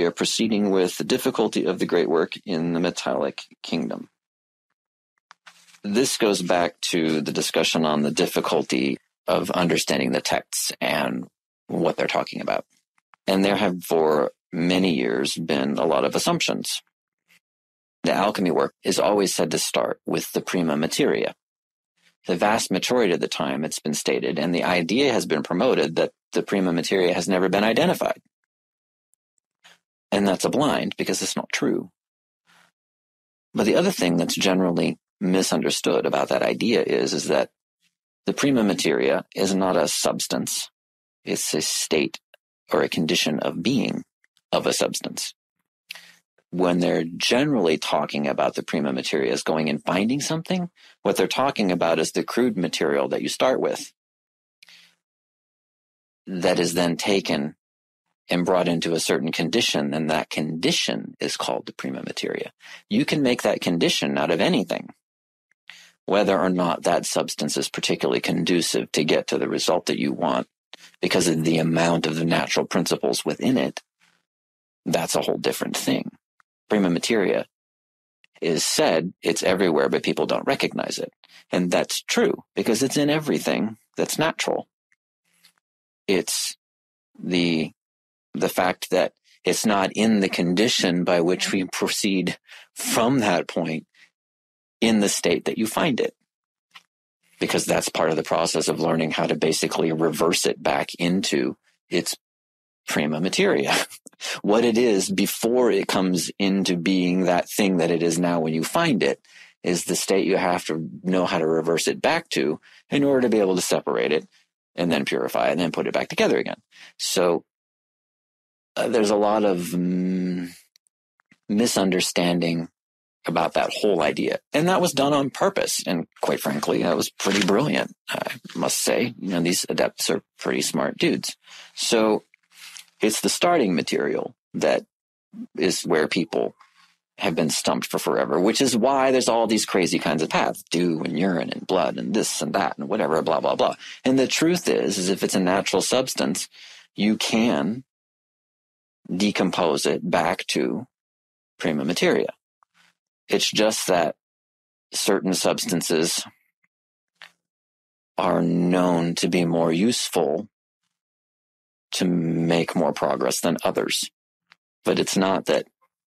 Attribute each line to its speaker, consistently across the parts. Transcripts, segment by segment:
Speaker 1: we are proceeding with the difficulty of the great work in the metallic kingdom. This goes back to the discussion on the difficulty of understanding the texts and what they're talking about. And there have for many years been a lot of assumptions. The alchemy work is always said to start with the prima materia. The vast majority of the time it's been stated, and the idea has been promoted, that the prima materia has never been identified. And that's a blind, because it's not true. But the other thing that's generally misunderstood about that idea is that the prima materia is not a substance. It's a state or a condition of being of a substance. When they're generally talking about the prima materia as going and finding something, what they're talking about is the crude material that you start with that is then taken and brought into a certain condition, and that condition is called the prima materia. You can make that condition out of anything, whether or not that substance is particularly conducive to get to the result that you want because of the amount of the natural principles within it. That's a whole different thing. Prima materia is said it's everywhere, but people don't recognize it. And that's true because it's in everything that's natural. It's the fact that it's not in the condition by which we proceed from that point in the state that you find it. Because that's part of the process of learning how to basically reverse it back into its prima materia. What it is before it comes into being that thing that it is now when you find it is the state you have to know how to reverse it back to in order to be able to separate it and then purify it and then put it back together again. So there's a lot of misunderstanding about that whole idea. And that was done on purpose. And quite frankly, that was pretty brilliant, I must say. These adepts are pretty smart dudes. So it's the starting material that is where people have been stumped for forever, which is why there's all these crazy kinds of paths, dew and urine and blood and this and that and whatever, blah, blah, blah. And the truth is if it's a natural substance, you can decompose it back to prima materia. It's just that certain substances are known to be more useful to make more progress than others. But it's not that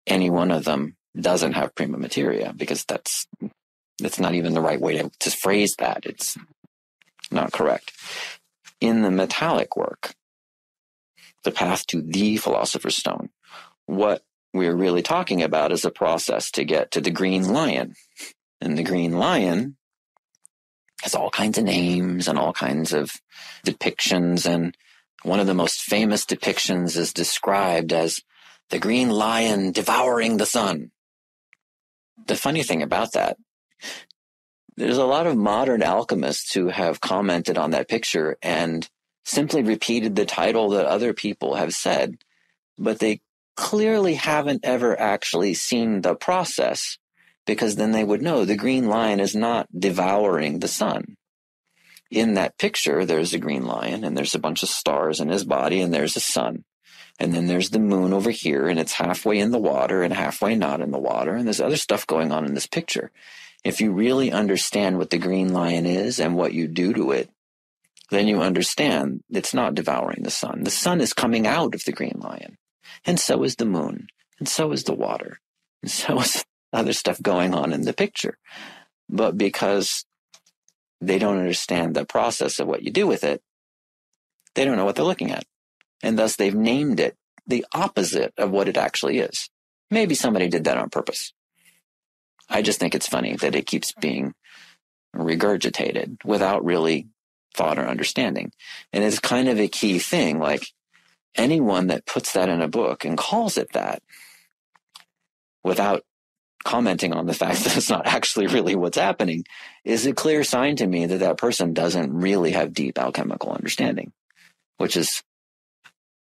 Speaker 1: any one of them doesn't have prima materia, because that's not even the right way to phrase that. It's not correct. In the metallic work, the path to the Philosopher's Stone, what we're really talking about is a process to get to the green lion. And the green lion has all kinds of names and all kinds of depictions, and one of the most famous depictions is described as the green lion devouring the sun. The funny thing about that, there's a lot of modern alchemists who have commented on that picture and simply repeated the title that other people have said, but they clearly haven't ever actually seen the process, because then they would know the green lion is not devouring the sun. In that picture, there's a green lion, and there's a bunch of stars in his body, and there's a sun. And then there's the moon over here, and it's halfway in the water and halfway not in the water, and there's other stuff going on in this picture. If you really understand what the green lion is and what you do to it, then you understand it's not devouring the sun. The sun is coming out of the green lion, and so is the moon, and so is the water, and so is other stuff going on in the picture. But because they don't understand the process of what you do with it, they don't know what they're looking at. And thus they've named it the opposite of what it actually is. Maybe somebody did that on purpose. I just think it's funny that it keeps being regurgitated without really thought or understanding. And it's kind of a key thing. Like, anyone that puts that in a book and calls it that without commenting on the fact that it's not actually really what's happening is a clear sign to me that that person doesn't really have deep alchemical understanding, which is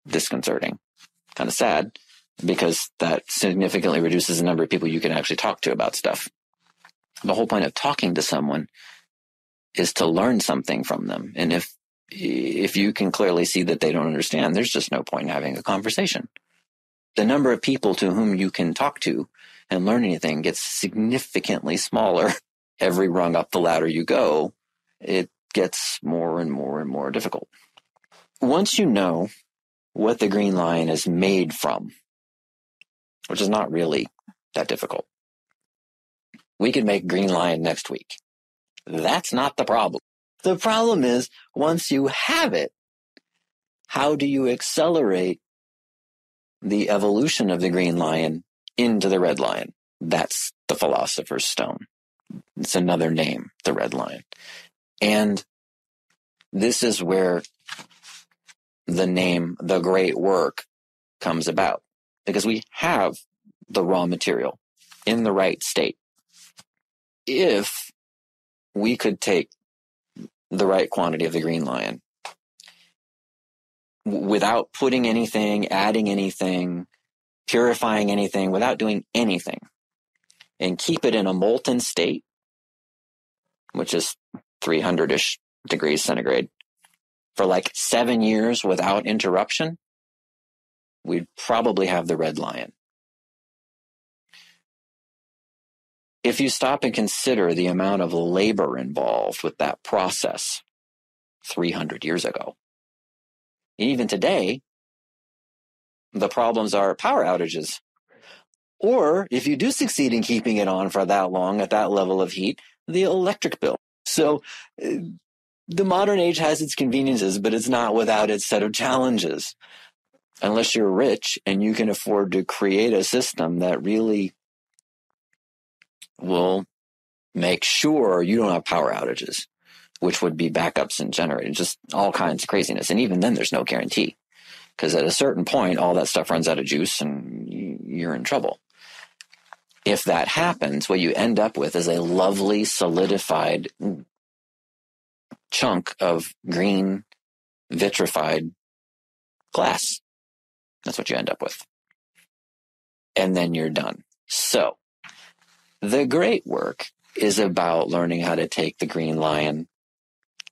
Speaker 1: disconcerting, kind of sad, because that significantly reduces the number of people you can actually talk to about stuff. The whole point of talking to someone is to learn something from them. And if you can clearly see that they don't understand, there's just no point in having a conversation. the number of people to whom you can talk to and learn anything gets significantly smaller every rung up the ladder you go. It gets more and more and more difficult. Once you know what the green lion is made from, which is not really that difficult, we could make green lion next week. That's not the problem. The problem is, once you have it, how do you accelerate the evolution of the green lion into the red lion? That's the philosopher's stone. It's another name, the red lion. And this is where the name, the great work, comes about, because we have the raw material in the right state. If we could take the right quantity of the green lion without putting anything, adding anything, purifying anything, without doing anything, and keep it in a molten state, which is 300-ish degrees centigrade, for like 7 years without interruption, we'd probably have the red lion. If you stop and consider the amount of labor involved with that process 300 years ago, even today, the problems are power outages. Or if you do succeed in keeping it on for that long at that level of heat, the electric bill. So the modern age has its conveniences, but it's not without its set of challenges. Unless you're rich and you can afford to create a system that really will make sure you don't have power outages, which would be backups and generators, just all kinds of craziness. And even then, there's no guarantee, because at a certain point, all that stuff runs out of juice and you're in trouble. If that happens, what you end up with is a lovely solidified chunk of green vitrified glass. That's what you end up with. And then you're done. So the great work is about learning how to take the green lion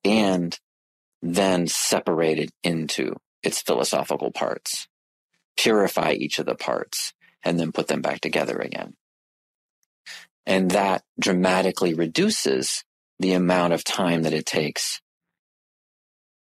Speaker 1: and then separate it into its philosophical parts, purify each of the parts, and then put them back together again. And that dramatically reduces the amount of time that it takes,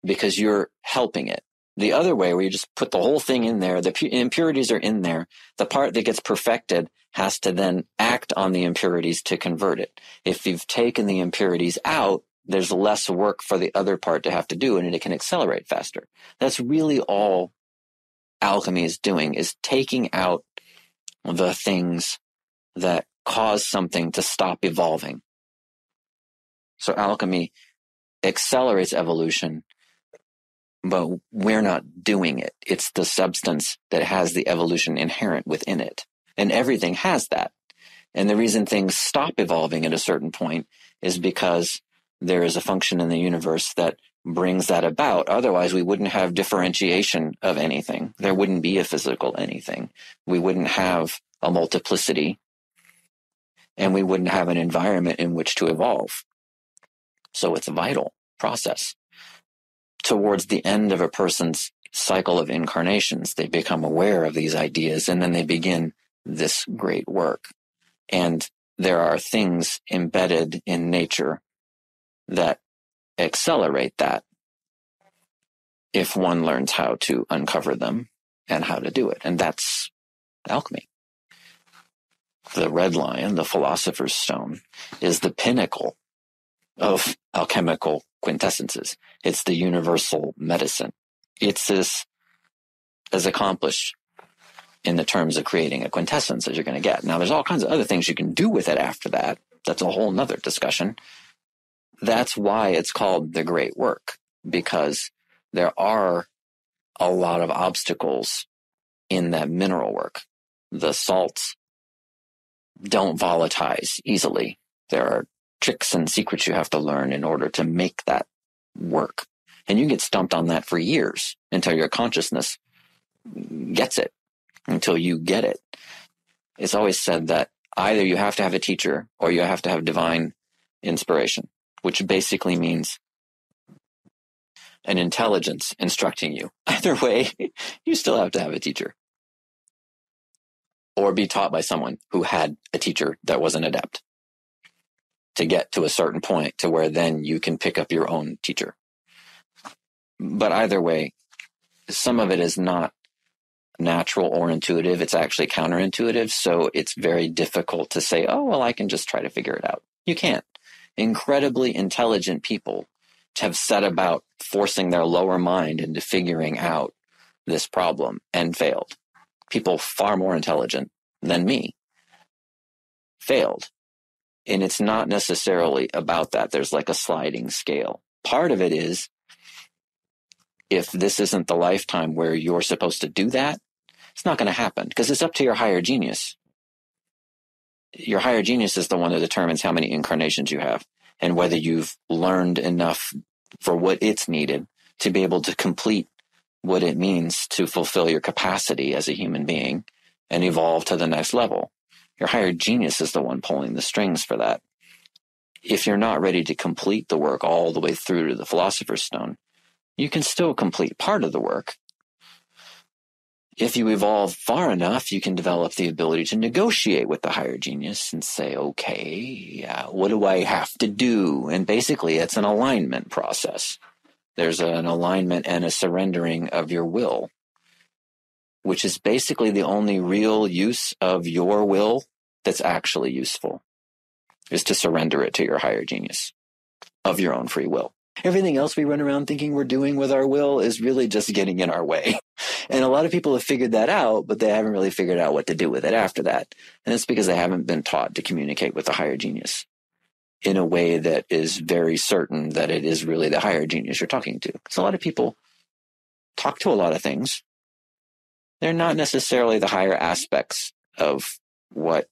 Speaker 1: because you're helping it. The other way, where you just put the whole thing in there, the impurities are in there, the part that gets perfected has to then act on the impurities to convert it. If you've taken the impurities out, there's less work for the other part to have to do, and it can accelerate faster. That's really all alchemy is doing, is taking out the things that cause something to stop evolving. So alchemy accelerates evolution, but we're not doing it. It's the substance that has the evolution inherent within it. And everything has that. And the reason things stop evolving at a certain point is because there is a function in the universe that brings that about. Otherwise, we wouldn't have differentiation of anything. There wouldn't be a physical anything. We wouldn't have a multiplicity, and we wouldn't have an environment in which to evolve. So it's a vital process. Towards the end of a person's cycle of incarnations, they become aware of these ideas, and then they begin this great work. And there are things embedded in nature that accelerate that if one learns how to uncover them and how to do it. And that's alchemy. The red lion, the philosopher's stone, is the pinnacle of alchemical quintessences. It's the universal medicine. It's as accomplished in the terms of creating a quintessence as you're going to get. Now, there's all kinds of other things you can do with it after that. That's a whole nother discussion. That's why it's called the great work, because there are a lot of obstacles in that mineral work. The salts don't volatilize easily. There are tricks and secrets you have to learn in order to make that work. And you get stumped on that for years until your consciousness gets it, until you get it. It's always said that either you have to have a teacher or you have to have divine inspiration, which basically means an intelligence instructing you. Either way, you still have to have a teacher. or be taught by someone who had a teacher that was an adept to get to a certain point to where then you can pick up your own teacher. But either way, some of it is not natural or intuitive. It's actually counterintuitive. So it's very difficult to say, oh, well, I can just try to figure it out. You can't. Incredibly intelligent people have set about forcing their lower mind into figuring out this problem and failed. People far more intelligent than me failed. And it's not necessarily about that. There's like a sliding scale. Part of it is, if this isn't the lifetime where you're supposed to do that, it's not going to happen because it's up to your higher genius. Your higher genius is the one that determines how many incarnations you have and whether you've learned enough for what it's needed to be able to complete what it means to fulfill your capacity as a human being and evolve to the next level. Your higher genius is the one pulling the strings for that. If you're not ready to complete the work all the way through to the Philosopher's Stone, you can still complete part of the work. If you evolve far enough, you can develop the ability to negotiate with the higher genius and say, okay, what do I have to do? And basically, it's an alignment process. There's an alignment and a surrendering of your will, which is basically the only real use of your will that's actually useful, is to surrender it to your higher genius of your own free will. Everything else we run around thinking we're doing with our will is really just getting in our way. And a lot of people have figured that out, but they haven't really figured out what to do with it after that. And it's because they haven't been taught to communicate with the higher genius in a way that is very certain that it is really the higher genius you're talking to. Because a lot of people talk to a lot of things. They're not necessarily the higher aspects of what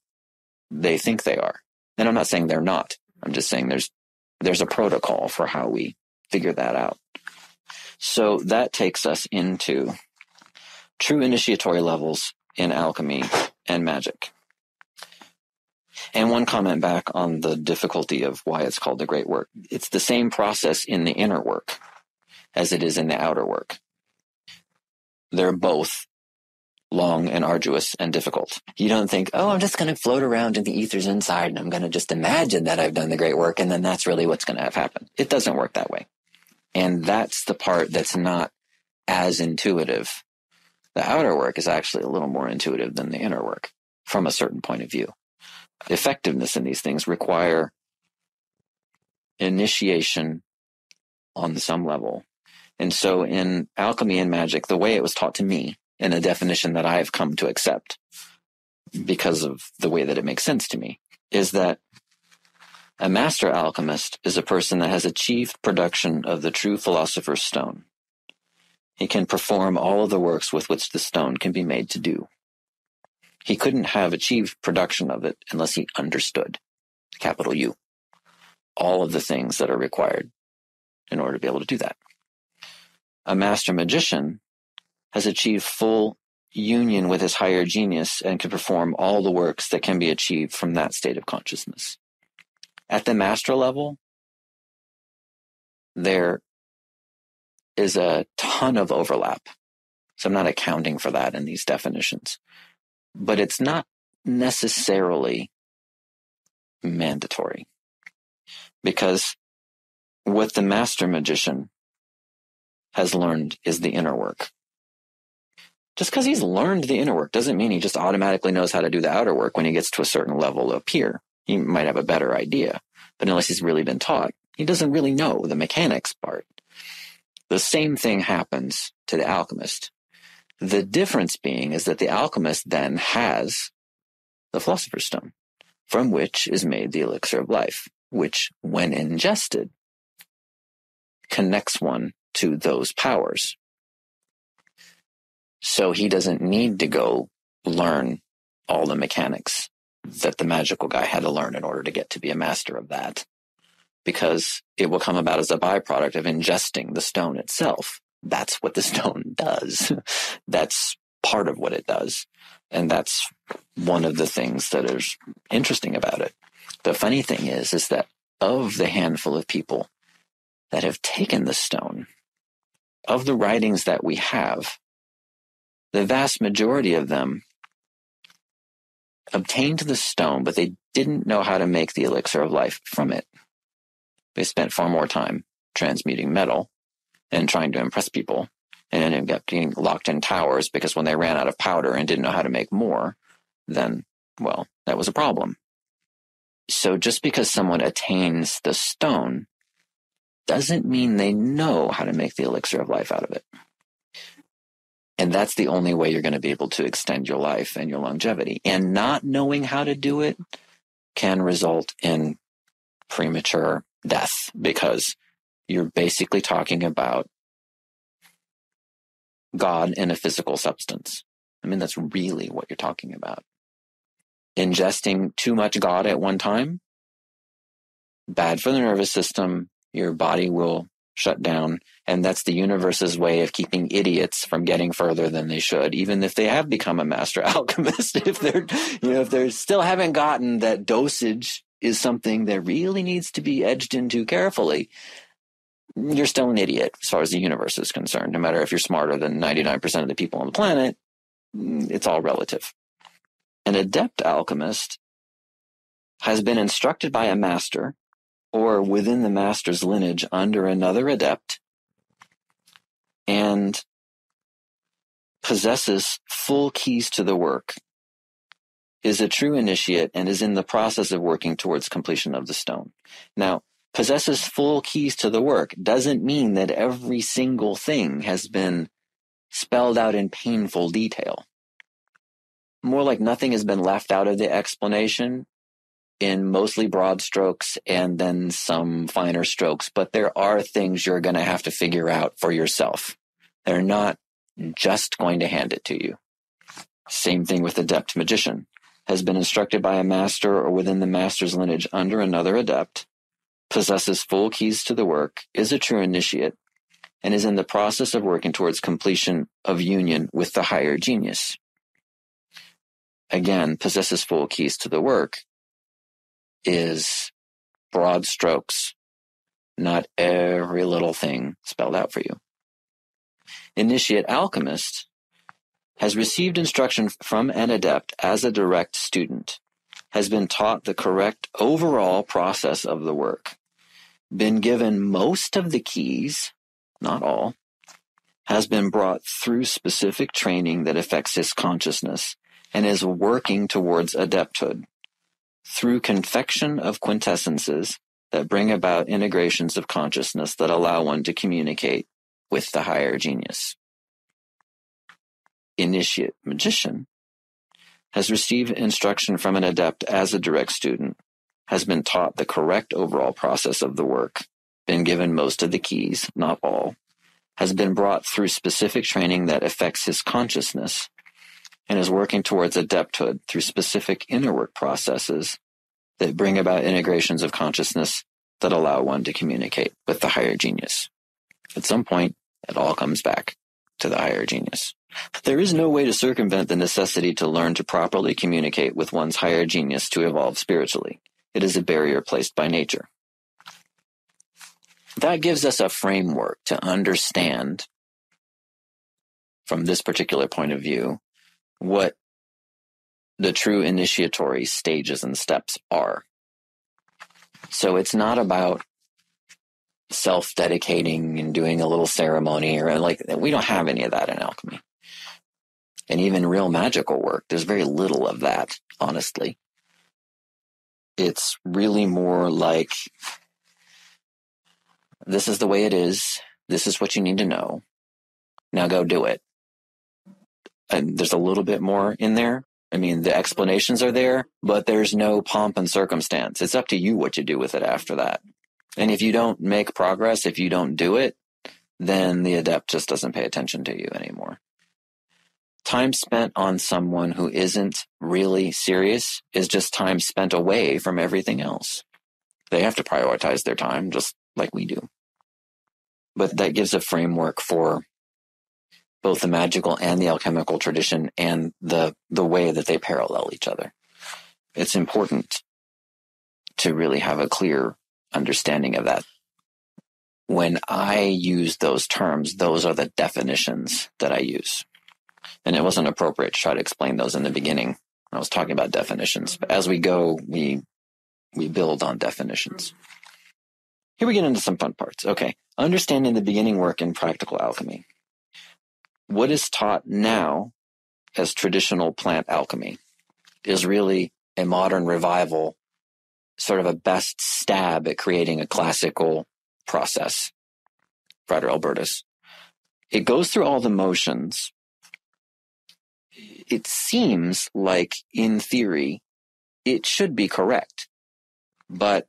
Speaker 1: they think they are. And I'm not saying they're not. I'm just saying there's a protocol for how we figure that out. So that takes us into true initiatory levels in alchemy and magic. And one comment back on the difficulty of why it's called the great work. It's the same process in the inner work as it is in the outer work. They're both long and arduous and difficult. You don't think, oh, I'm just going to float around in the ethers inside and I'm going to just imagine that I've done the great work and then that's really what's going to have happened. It doesn't work that way. And that's the part that's not as intuitive. The outer work is actually a little more intuitive than the inner work from a certain point of view. Effectiveness in these things require initiation on some level. And so in alchemy and magic, the way it was taught to me, in a definition that I've come to accept because of the way that it makes sense to me, is that a master alchemist is a person that has achieved production of the true philosopher's stone. He can perform all of the works with which the stone can be made to do. He couldn't have achieved production of it unless he understood, capital U, all of the things that are required in order to be able to do that. A master magician has achieved full union with his higher genius and can perform all the works that can be achieved from that state of consciousness. At the master level, there is a ton of overlap. So I'm not accounting for that in these definitions. But it's not necessarily mandatory. Because what the master magician has learned is the inner work. Just because he's learned the inner work doesn't mean he just automatically knows how to do the outer work when he gets to a certain level up here. He might have a better idea, but unless he's really been taught, he doesn't really know the mechanics part. The same thing happens to the alchemist. The difference being is that the alchemist then has the philosopher's stone, from which is made the elixir of life, which, when ingested, connects one to those powers. So he doesn't need to go learn all the mechanics that the magical guy had to learn in order to get to be a master of that, because it will come about as a byproduct of ingesting the stone itself. That's what the stone does. That's part of what it does. And that's one of the things that is interesting about it. The funny thing is that of the handful of people that have taken the stone, of the writings that we have, the vast majority of them obtained the stone, but they didn't know how to make the elixir of life from it. They spent far more time transmuting metal and trying to impress people, and ended up getting locked in towers because when they ran out of powder and didn't know how to make more, then, well, that was a problem. So just because someone attains the stone doesn't mean they know how to make the elixir of life out of it. And that's the only way you're going to be able to extend your life and your longevity. And not knowing how to do it can result in premature death, because you're basically talking about God in a physical substance. I mean, that's really what you're talking about. Ingesting too much God at one time, bad for the nervous system, your body will shut down, and that's the universe's way of keeping idiots from getting further than they should, even if they have become a master alchemist. If they're still haven't gotten that dosage is something that really needs to be edged into carefully, you're still an idiot as far as the universe is concerned. No matter if you're smarter than 99% of the people on the planet, it's all relative. An adept alchemist has been instructed by a master or within the master's lineage under another adept and possesses full keys to the work, is a true initiate, and is in the process of working towards completion of the stone. Now, possesses full keys to the work doesn't mean that every single thing has been spelled out in painful detail. More like nothing has been left out of the explanation in mostly broad strokes and then some finer strokes, but there are things you're going to have to figure out for yourself. They're not just going to hand it to you. Same thing with adept magician. Has been instructed by a master or within the master's lineage under another adept, possesses full keys to the work, is a true initiate, and is in the process of working towards completion of union with the higher genius. Again, possesses full keys to the work is broad strokes, not every little thing spelled out for you. Initiate alchemist has received instruction from an adept as a direct student, has been taught the correct overall process of the work, been given most of the keys, not all, has been brought through specific training that affects his consciousness, and is working towards adepthood through confection of quintessences that bring about integrations of consciousness that allow one to communicate with the higher genius. Initiate magician has received instruction from an adept as a direct student, has been taught the correct overall process of the work, been given most of the keys, not all, has been brought through specific training that affects his consciousness, and is working towards adepthood through specific inner work processes that bring about integrations of consciousness that allow one to communicate with the higher genius. At some point, it all comes back to the higher genius. There is no way to circumvent the necessity to learn to properly communicate with one's higher genius to evolve spiritually. It is a barrier placed by nature. That gives us a framework to understand, from this particular point of view, what the true initiatory stages and steps are. So it's not about self-dedicating and doing a little ceremony, or we don't have any of that in alchemy. And even real magical work, there's very little of that, honestly. It's really more like, this is the way it is. This is what you need to know. Now go do it. And there's a little bit more in there. I mean, the explanations are there, but there's no pomp and circumstance. It's up to you what you do with it after that. And if you don't make progress, if you don't do it, then the adept just doesn't pay attention to you anymore. Time spent on someone who isn't really serious is just time spent away from everything else. They have to prioritize their time just like we do. But that gives a framework for both the magical and the alchemical tradition and the way that they parallel each other. It's important to really have a clear understanding of that. When I use those terms, those are the definitions that I use. And it wasn't appropriate to try to explain those in the beginning I was talking about definitions, but as we go, we build on definitions. Here we get into some fun parts. Okay, understanding the beginning work in practical alchemy. What is taught now as traditional plant alchemy is really a modern revival, sort of a best stab at creating a classical process. Frater Albertus. It goes through all the motions. It seems like, in theory, it should be correct, but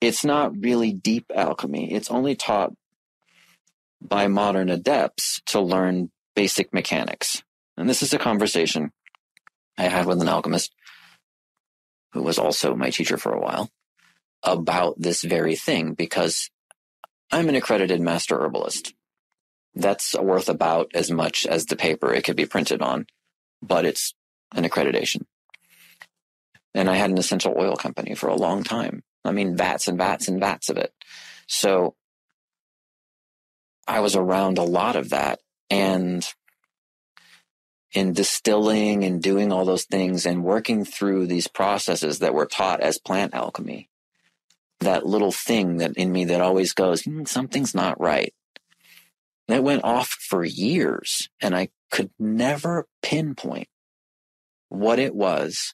Speaker 1: it's not really deep alchemy. It's only taught by modern adepts to learn basic mechanics. And this is a conversation I had with an alchemist who was also my teacher for a while about this very thing, because I'm an accredited master herbalist. That's worth about as much as the paper it could be printed on, but it's an accreditation. And I had an essential oil company for a long time. I mean, vats and vats and vats of it. So I was around a lot of that, and in distilling and doing all those things and working through these processes that were taught as plant alchemy, that little thing that in me that always goes, something's not right. That went off for years, and I could never pinpoint what it was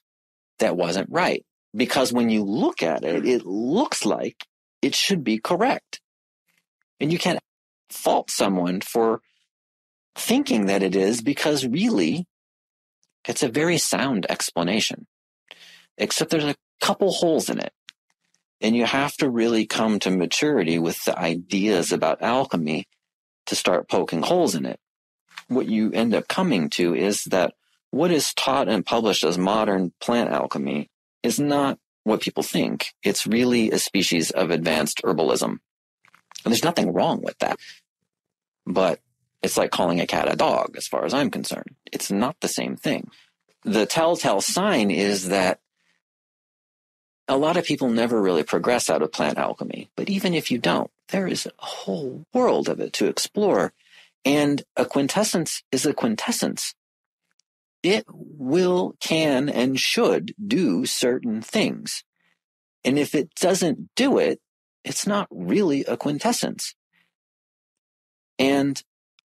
Speaker 1: that wasn't right. Because when you look at it, it looks like it should be correct. And you can't fault someone for thinking that it is, because really, it's a very sound explanation. Except there's a couple holes in it. And you have to really come to maturity with the ideas about alchemy to start poking holes in it. What you end up coming to is that what is taught and published as modern plant alchemy is not what people think. It's really a species of advanced herbalism. And there's nothing wrong with that. But it's like calling a cat a dog, as far as I'm concerned. It's not the same thing. The telltale sign is that a lot of people never really progress out of plant alchemy. But even if you don't, there is a whole world of it to explore. And a quintessence is a quintessence. It will, can, and should do certain things. And if it doesn't do it, it's not really a quintessence. And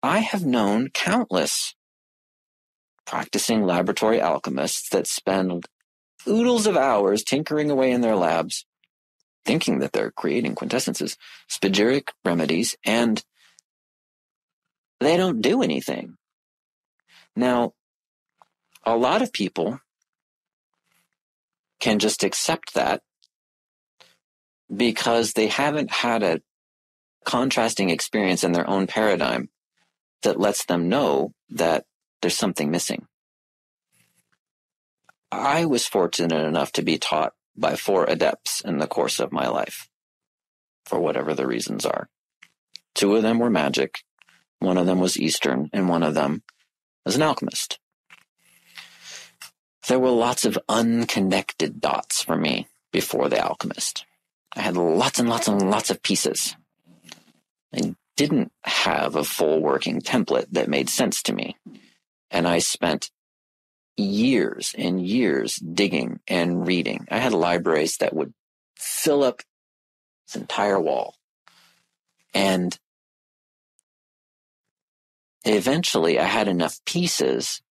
Speaker 1: I have known countless practicing laboratory alchemists that spend oodles of hours tinkering away in their labs, thinking that they're creating quintessences, spagyric remedies, and they don't do anything. Now, a lot of people can just accept that because they haven't had a contrasting experience in their own paradigm that lets them know that there's something missing. I was fortunate enough to be taught by 4 adepts in the course of my life, for whatever the reasons are. 2 of them were magic, 1 of them was Eastern, and 1 of them was an alchemist. There were lots of unconnected dots for me before the alchemist. I had lots and lots and lots of pieces. I didn't have a full working template that made sense to me. And I spent years and years digging and reading. I had libraries that would fill up this entire wall. And eventually I had enough pieces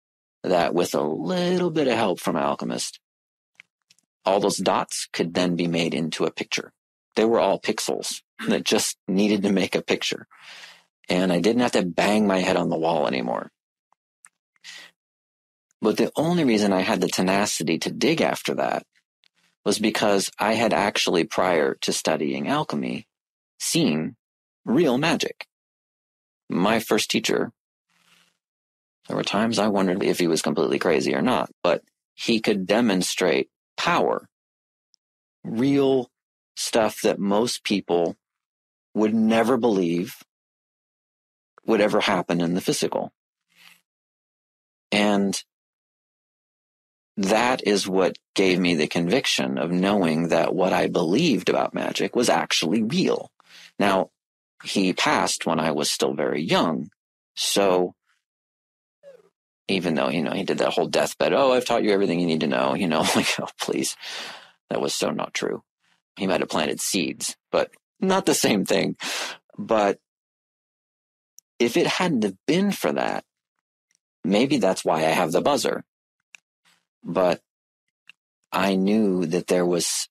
Speaker 1: that with a little bit of help from alchemist, all those dots could then be made into a picture. They were all pixels that just needed to make a picture. And I didn't have to bang my head on the wall anymore. But the only reason I had the tenacity to dig after that was because I had actually, prior to studying alchemy, seen real magic. My first teacher, there were times I wondered if he was completely crazy or not, but he could demonstrate power, real stuff that most people would never believe would ever happen in the physical. And that is what gave me the conviction of knowing that what I believed about magic was actually real. Now, he passed when I was still very young, so even though, he did that whole deathbed, oh, I've taught you everything you need to know, like, oh, please. That was so not true. He might have planted seeds, but not the same thing. But if it hadn't have been for that, maybe that's why I have the buzzer. But I knew that there was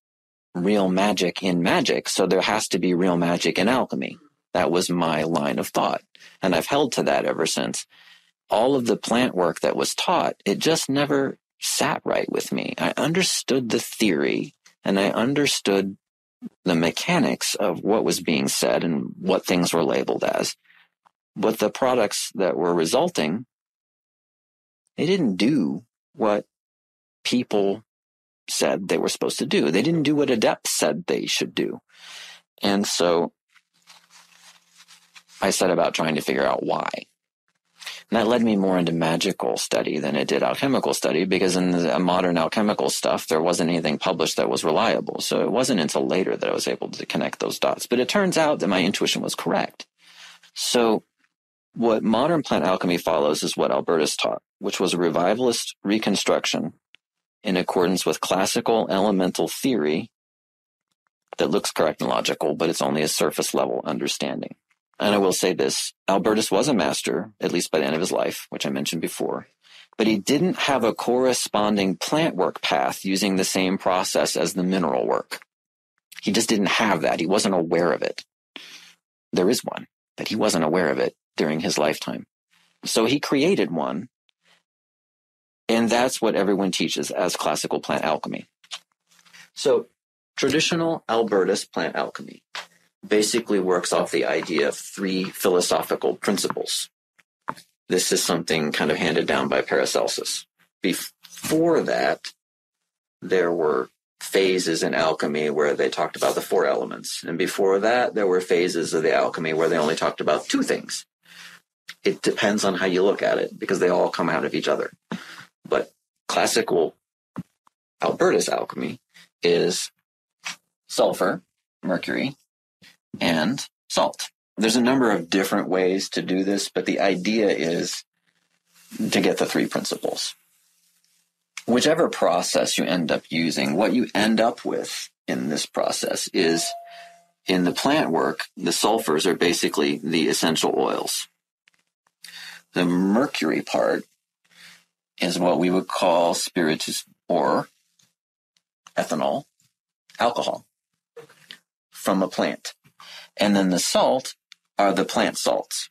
Speaker 1: real magic in magic, so there has to be real magic in alchemy. That was my line of thought, and I've held to that ever since. All of the plant work that was taught, it just never sat right with me. I understood the theory, and I understood the mechanics of what was being said and what things were labeled as. But the products that were resulting, they didn't do what people said they were supposed to do. They didn't do what adepts said they should do. And so I set about trying to figure out why. And that led me more into magical study than it did alchemical study, because in the modern alchemical stuff, there wasn't anything published that was reliable. So it wasn't until later that I was able to connect those dots. But it turns out that my intuition was correct. So what modern plant alchemy follows is what Albertus taught, which was a revivalist reconstruction in accordance with classical elemental theory that looks correct and logical, but it's only a surface level understanding. And I will say this, Albertus was a master, at least by the end of his life, which I mentioned before, but he didn't have a corresponding plant work path using the same process as the mineral work. He just didn't have that. He wasn't aware of it. There is one, but he wasn't aware of it during his lifetime. So he created one, and that's what everyone teaches as classical plant alchemy. So traditional Albertus plant alchemy basically works off the idea of 3 philosophical principles. This is something kind of handed down by Paracelsus. Before that, there were phases in alchemy where they talked about the 4 elements. And before that, there were phases of the alchemy where they only talked about 2 things. It depends on how you look at it, because they all come out of each other. But classical Albertus alchemy is sulfur, mercury, and salt. There's a number of different ways to do this, but the idea is to get the 3 principles. Whichever process you end up using, what you end up with in this process is, in the plant work, the sulfurs are basically the essential oils. The mercury part is what we would call spiritus or ethanol, alcohol from a plant. And then the salt are the plant salts.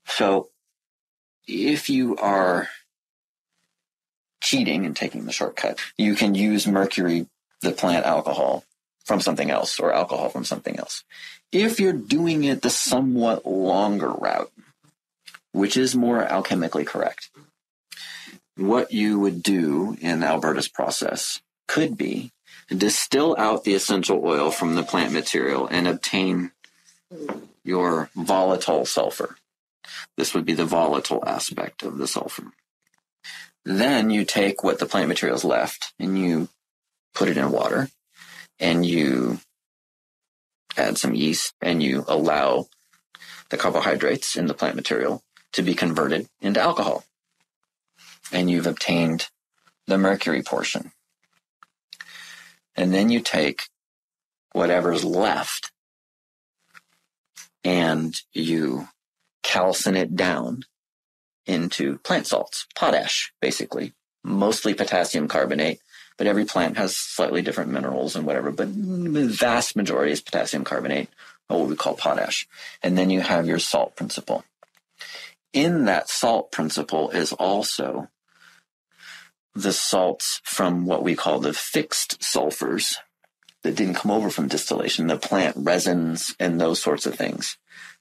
Speaker 1: So if you are cheating and taking the shortcut, you can use mercury, the plant alcohol, from something else, or alcohol from something else. If you're doing it the somewhat longer route, which is more alchemically correct, what you would do in the Albertus process could be distill out the essential oil from the plant material and obtain your volatile sulfur. This would be the volatile aspect of the sulfur. Then you take what the plant material is left and you put it in water, and you add some yeast, and you allow the carbohydrates in the plant material to be converted into alcohol. And you've obtained the mercury portion. And then you take whatever's left and you calcine it down into plant salts, potash, basically, mostly potassium carbonate, but every plant has slightly different minerals and whatever, but the vast majority is potassium carbonate, or what we call potash. And then you have your salt principle. In that salt principle is also the salts from what we call the fixed sulfurs that didn't come over from distillation, the plant resins and those sorts of things.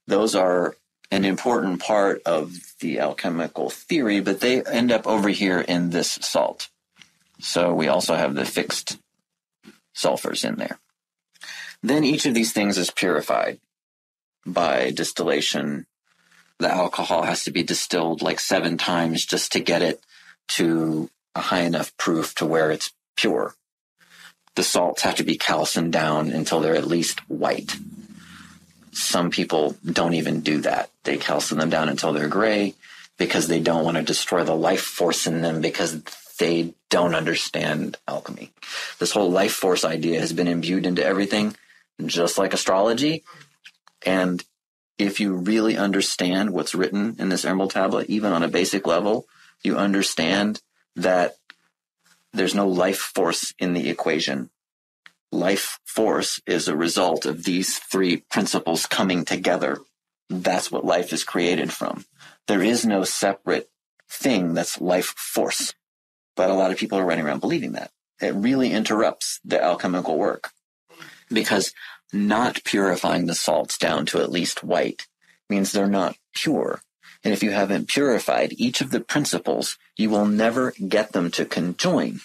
Speaker 1: Those are an important part of the alchemical theory, but they end up over here in this salt. So we also have the fixed sulfurs in there. Then each of these things is purified by distillation. The alcohol has to be distilled like 7 times just to get it to a high enough proof to where it's pure. The salts have to be calcined down until they're at least white. Some people don't even do that. They calcine them down until they're gray, because they don't want to destroy the life force in them because they don't understand alchemy. This whole life force idea has been imbued into everything, just like astrology. And if you really understand what's written in this Emerald Tablet, even on a basic level, you understand that there's no life force in the equation. Life force is a result of these three principles coming together. That's what life is created from. There is no separate thing that's life force. But a lot of people are running around believing that. It really interrupts the alchemical work, because not purifying the salts down to at least white means they're not pure. And if you haven't purified each of the principles, you will never get them to conjoin.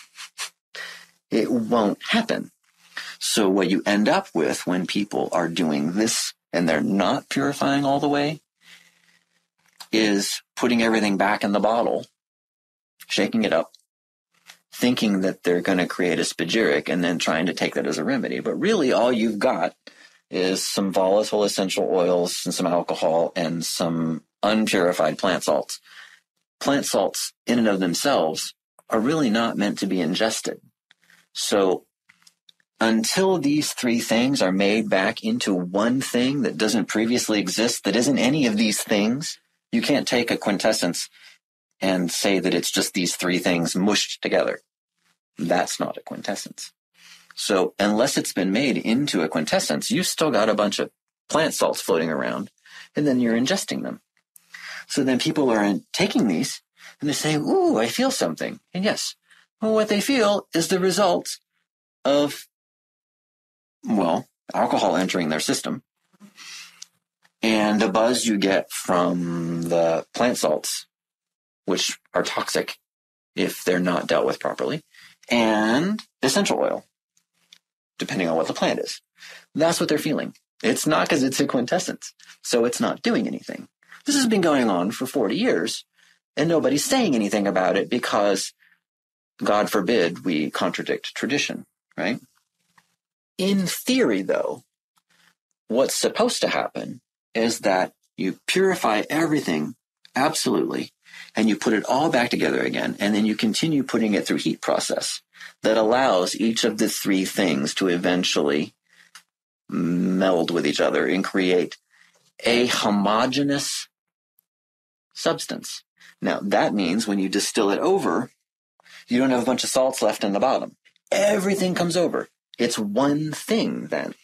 Speaker 1: It won't happen. So what you end up with when people are doing this and they're not purifying all the way is putting everything back in the bottle, shaking it up, thinking that they're going to create a spagyric and then trying to take that as a remedy. But really all you've got is some volatile essential oils and some alcohol and some unpurified plant salts. Plant salts in and of themselves are really not meant to be ingested. So until these three things are made back into one thing that doesn't previously exist, that isn't any of these things, you can't take a quintessence and say that it's just these three things mushed together. That's not a quintessence. So unless it's been made into a quintessence, you've still got a bunch of plant salts floating around, and then you're ingesting them. So then people are taking these, and they say, ooh, I feel something. And yes, well, what they feel is the result of, well, alcohol entering their system, and the buzz you get from the plant salts, which are toxic if they're not dealt with properly, and essential oil, depending on what the plant is. That's what they're feeling. It's not because it's a quintessence, so it's not doing anything. This has been going on for 40 years, and nobody's saying anything about it because, God forbid, we contradict tradition, right? In theory, though, what's supposed to happen is that you purify everything absolutely, and you put it all back together again, and then you continue putting it through heat process that allows each of the three things to eventually meld with each other and create a homogeneous substance. Now, that means when you distill it over, you don't have a bunch of salts left in the bottom. Everything comes over. It's one thing then.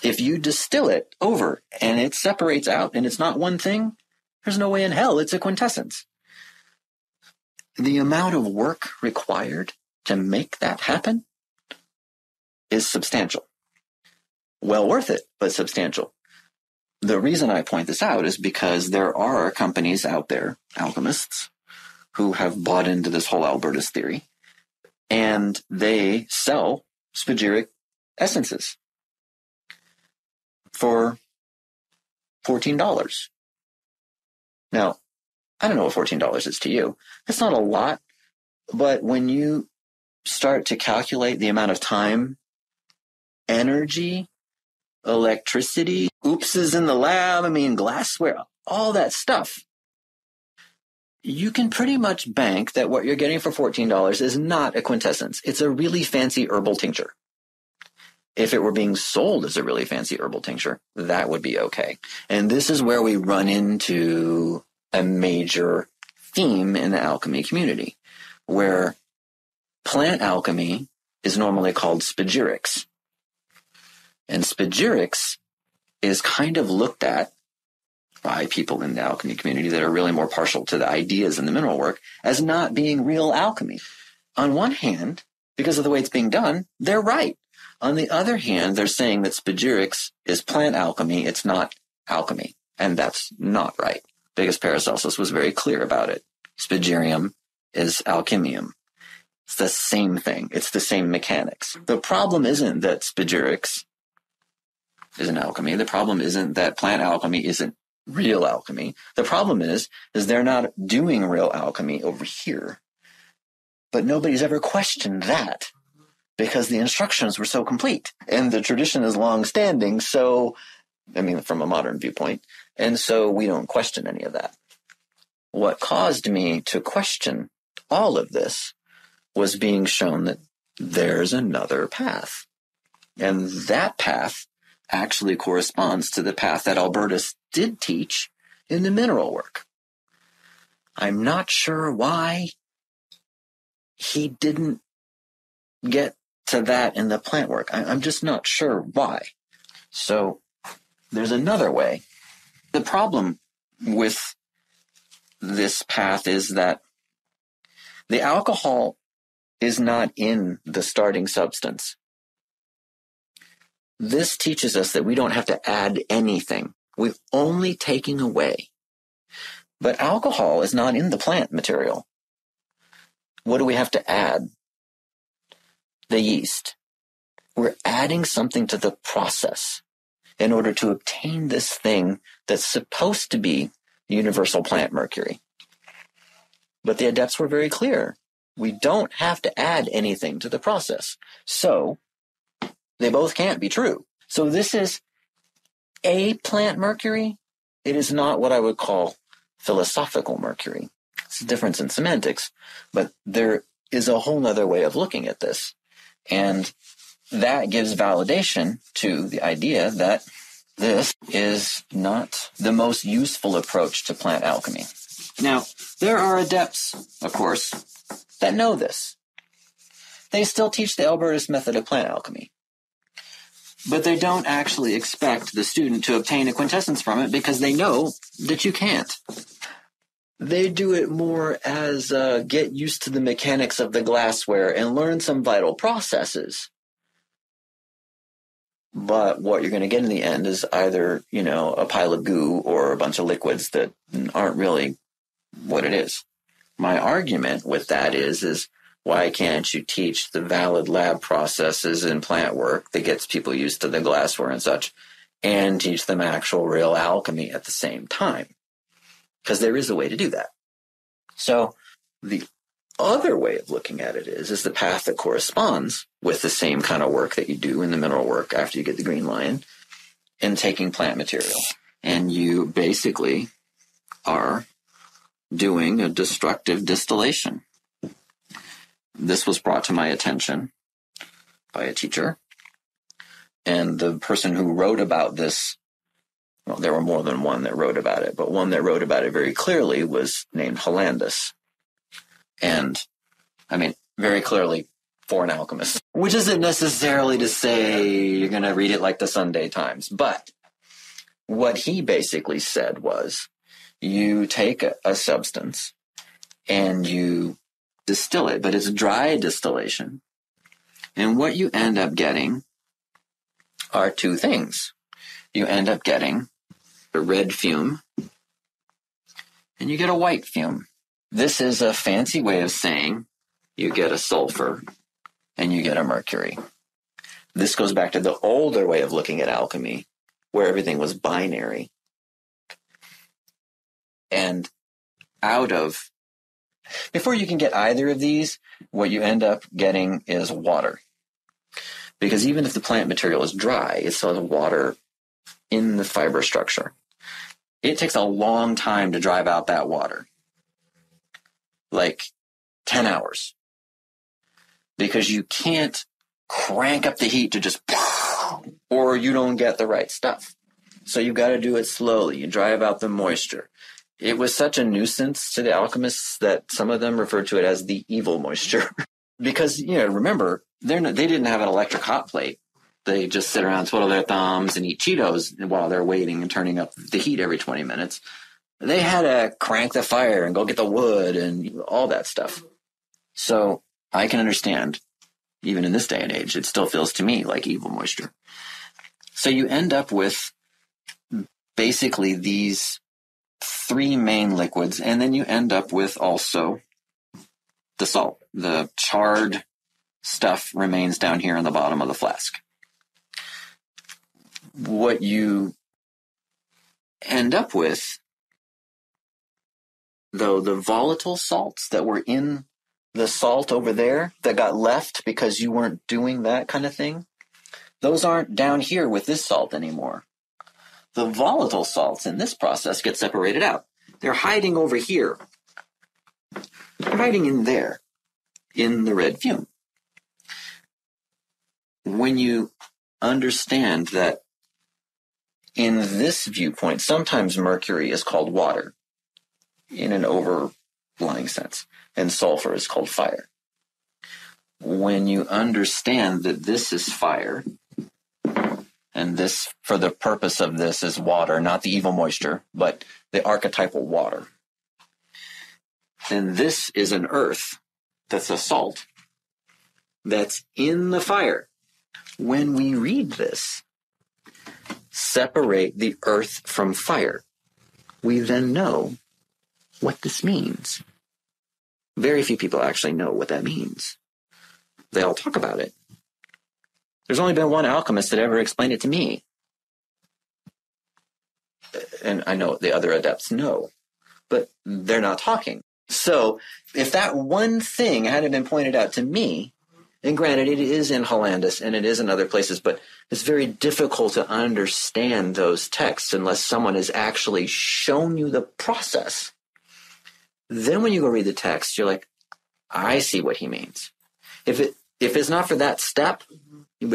Speaker 1: If you distill it over and it separates out and it's not one thing, there's no way in hell it's a quintessence. The amount of work required to make that happen is substantial. Well worth it, but substantial. The reason I point this out is because there are companies out there, alchemists, who have bought into this whole Albertus theory, and they sell spagyric essences for $14. Now, I don't know what $14 is to you. It's not a lot, but when you start to calculate the amount of time, energy, electricity, oopses in the lab, glassware, all that stuff, you can pretty much bank that what you're getting for $14 is not a quintessence. It's a really fancy herbal tincture. If it were being sold as a really fancy herbal tincture, that would be okay. And this is where we run into a major theme in the alchemy community, where plant alchemy is normally called spagyrics. And spagyrics is kind of looked at by people in the alchemy community that are really more partial to the ideas in the mineral work as not being real alchemy. On one hand, because of the way it's being done, they're right. On the other hand, they're saying that spagyrics is plant alchemy, it's not alchemy. And that's not right, because Paracelsus was very clear about it. Spagyrium is alchemium. It's the same thing. It's the same mechanics. The problem isn't that spagyrics isn't alchemy. The problem isn't that plant alchemy isn't real alchemy. The problem is they're not doing real alchemy over here. But nobody's ever questioned that, because the instructions were so complete and the tradition is long-standing. So, from a modern viewpoint. And so we don't question any of that. what caused me to question all of this was being shown that there's another path. And that path actually corresponds to the path that Albertus did teach in the mineral work. I'm not sure why he didn't get to that in the plant work. I'm just not sure why. So there's another way. The problem with this path is that the alcohol is not in the starting substance. This teaches us that we don't have to add anything. We're only taking away. But alcohol is not in the plant material. What do we have to add? The yeast. We're adding something to the process in order to obtain this thing that's supposed to be universal plant mercury. But the adepts were very clear. We don't have to add anything to the process. So they both can't be true. So this is a plant mercury. It is not what I would call philosophical mercury. It's a difference in semantics, but there is a whole other way of looking at this. And that gives validation to the idea that this is not the most useful approach to plant alchemy. Now, there are adepts, of course, that know this. They still teach the Albertus method of plant alchemy. But they don't actually expect the student to obtain a quintessence from it because they know that you can't. They do it more as get used to the mechanics of the glassware and learn some vital processes. But what you're going to get in the end is either, a pile of goo or a bunch of liquids that aren't really what it is. My argument with that is why can't you teach the valid lab processes in plant work that gets people used to the glassware and such, and teach them actual real alchemy at the same time? Because there is a way to do that. So the other way of looking at it is the path that corresponds with the same kind of work that you do in the mineral work after you get the green lion in taking plant material. And you basically are doing a destructive distillation. This was brought to my attention by a teacher. And the person who wrote about this, well, there were more than one that wrote about it, but one that wrote about it very clearly was named Hollandus. And, very clearly for an alchemist, which isn't necessarily to say you're going to read it like the Sunday Times. But what he basically said was you take a substance and you distill it, but it's dry distillation. And what you end up getting are two things. You end up getting a red fume and you get a white fume. This is a fancy way of saying you get a sulfur and you get a mercury. This goes back to the older way of looking at alchemy, where everything was binary. And before you can get either of these, what you end up getting is water. Because even if the plant material is dry, it still has water in the fiber structure. It takes a long time to drive out that water. Like 10 hours. Because you can't crank up the heat to just, or you don't get the right stuff. So you've got to do it slowly. You drive out the moisture. It was such a nuisance to the alchemists that some of them referred to it as the evil moisture. Because, remember, they didn't have an electric hot plate. They just sit around, twiddle their thumbs, and eat Cheetos while they're waiting and turning up the heat every 20 minutes. They had to crank the fire and go get the wood and all that stuff. So I can understand, even in this day and age, it still feels to me like evil moisture. So you end up with basically these three main liquids, and then you end up with also the salt. The charred stuff remains down here on the bottom of the flask. What you end up with, though, the volatile salts that were in the salt over there that got left because you weren't doing that kind of thing, those aren't down here with this salt anymore. The volatile salts in this process get separated out. They're hiding over here. They're hiding in there, in the red fume. When you understand that in this viewpoint, sometimes mercury is called water in an overlying sense, and sulfur is called fire. When you understand that this is fire, and this, for the purpose of this, is water, not the evil moisture, but the archetypal water, then this is an earth that's a salt that's in the fire. When we read this, separate the earth from fire, we then know what this means. Very few people actually know what that means. They all talk about it. There's only been one alchemist that ever explained it to me. And I know the other adepts know, but they're not talking. So if that one thing hadn't been pointed out to me, and granted, it is in Hollandus and it is in other places, but it's very difficult to understand those texts unless someone has actually shown you the process. Then when you go read the text, you're like, I see what he means. If it's not for that step, it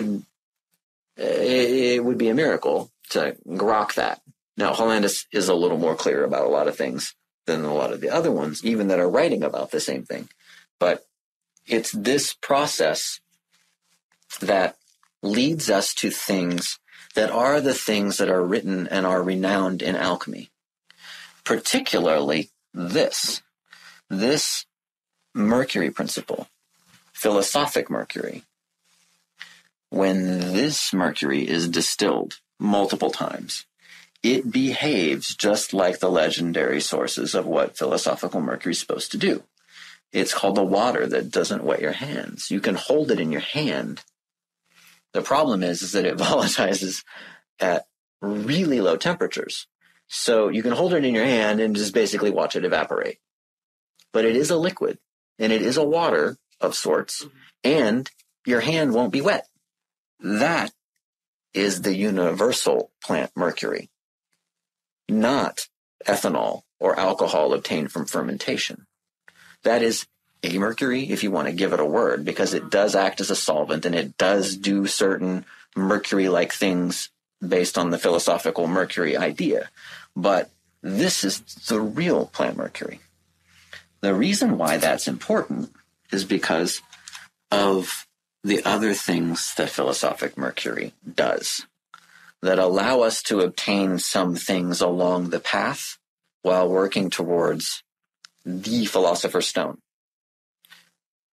Speaker 1: would be a miracle to grok that. Now, Hollandus is a little more clear about a lot of things than a lot of the other ones, even that are writing about the same thing. But it's this process that leads us to things that are the things that are written and are renowned in alchemy. Particularly this mercury principle, philosophic mercury. When this mercury is distilled multiple times, it behaves just like the legendary sources of what philosophical mercury is supposed to do. It's called the water that doesn't wet your hands. You can hold it in your hand. The problem is that it volatilizes at really low temperatures. So you can hold it in your hand and just basically watch it evaporate. But it is a liquid, and it is a water of sorts, and your hand won't be wet. That is the universal plant mercury, not ethanol or alcohol obtained from fermentation. That is a mercury, if you want to give it a word, because it does act as a solvent and it does do certain mercury-like things based on the philosophical mercury idea. But this is the real plant mercury. The reason why that's important is because of the other things that philosophic mercury does that allow us to obtain some things along the path while working towards the Philosopher's Stone.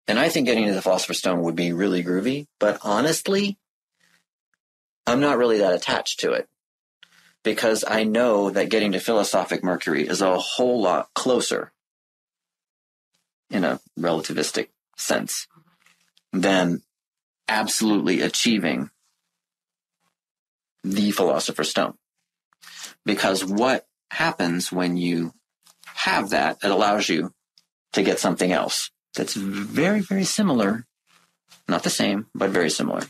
Speaker 1: And I think getting to the Philosopher's Stone would be really groovy, but honestly, I'm not really that attached to it because I know that getting to philosophic mercury is a whole lot closer in a relativistic sense than absolutely achieving the Philosopher's Stone. Because what happens when you have that, it allows you to get something else that's very, very similar, not the same, but very similar.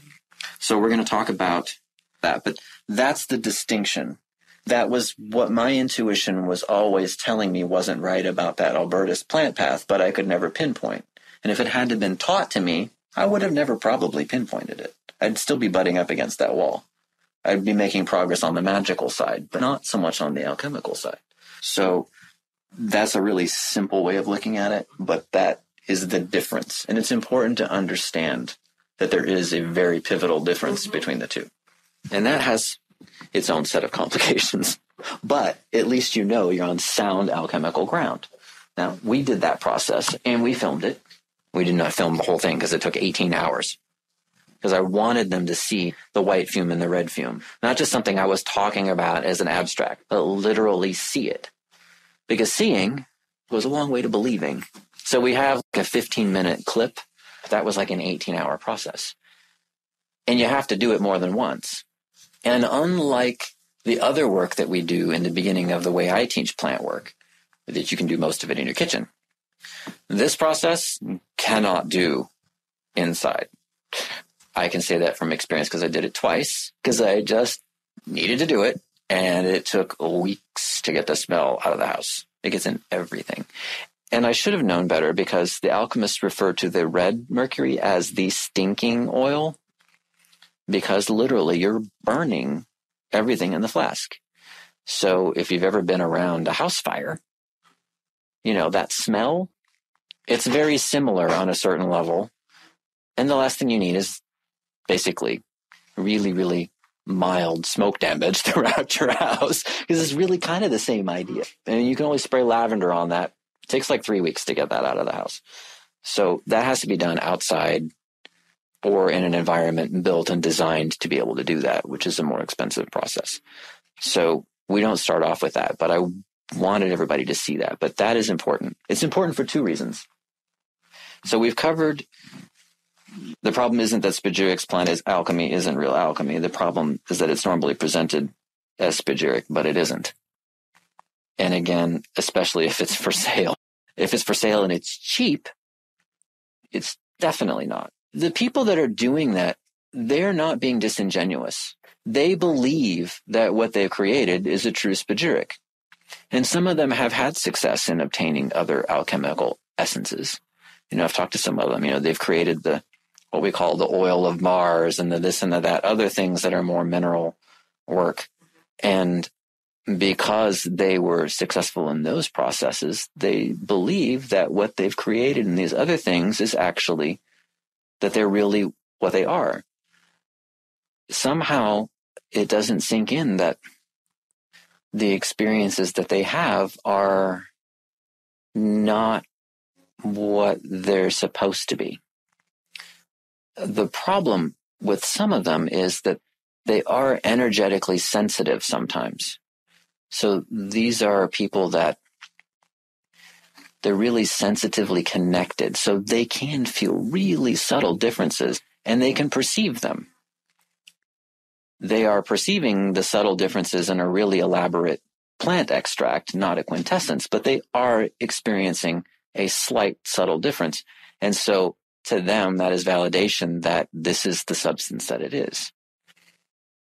Speaker 1: So we're going to talk about that, but that's the distinction. That was what my intuition was always telling me wasn't right about that Albertus plant path, but I could never pinpoint. And if it had to been taught to me, I would have never probably pinpointed it. I'd still be butting up against that wall. I'd be making progress on the magical side, but not so much on the alchemical side. So that's a really simple way of looking at it, but that is the difference. And it's important to understand that there is a very pivotal difference between the two. And that has its own set of complications, but at least you know you're on sound alchemical ground. Now, we did that process and we filmed it. We did not film the whole thing because it took 18 hours. Because I wanted them to see the white fume and the red fume. Not just something I was talking about as an abstract, but literally see it. Because seeing goes a long way to believing. So we have like a 15-minute clip. That was like an 18-hour process. And you have to do it more than once. And unlike the other work that we do in the beginning of the way I teach plant work, that you can do most of it in your kitchen, this process cannot do inside. I can say that from experience because I did it twice because I just needed to do it. And it took weeks to get the smell out of the house. It gets in everything. And I should have known better, because the alchemists refer to the red mercury as the stinking oil, because literally you're burning everything in the flask. So if you've ever been around a house fire, that smell, it's very similar on a certain level. And the last thing you need is basically really, really mild smoke damage throughout your house, because it's really kind of the same idea. And you can only spray lavender on that. It takes like 3 weeks to get that out of the house. So that has to be done outside or in an environment built and designed to be able to do that, which is a more expensive process. So we don't start off with that, but I wanted everybody to see that. But that is important. It's important for 2 reasons. So we've covered, the problem isn't that spagyric plant is alchemy isn't real alchemy. The problem is that it's normally presented as spagyric, but it isn't. And again, especially if it's for sale. If it's for sale and it's cheap, it's definitely not. The people that are doing that, they're not being disingenuous. They believe that what they've created is a true spagyric. And some of them have had success in obtaining other alchemical essences. I've talked to some of them. They've created what we call the oil of Mars and the this and the that, other things that are more mineral work. And because they were successful in those processes, they believe that what they've created in these other things is actually that they're really what they are. Somehow it doesn't sink in that the experiences that they have are not what they're supposed to be. The problem with some of them is that they are energetically sensitive sometimes. So these are people that they're really sensitively connected. So they can feel really subtle differences and they can perceive them. They are perceiving the subtle differences in a really elaborate plant extract, not a quintessence, but they are experiencing a slight subtle difference. And so to them, that is validation that this is the substance that it is.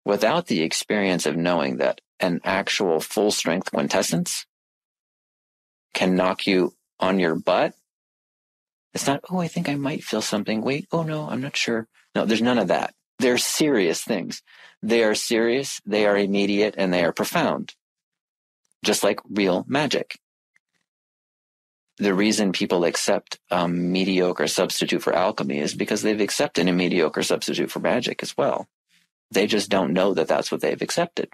Speaker 1: Without the experience of knowing that an actual full-strength quintessence can knock you on your butt, it's not, oh, I think I might feel something. Wait, oh no, I'm not sure. No, there's none of that. They're serious things. They are serious, they are immediate, and they are profound. Just like real magic. The reason people accept a mediocre substitute for alchemy is because they've accepted a mediocre substitute for magic as well. They just don't know that that's what they've accepted.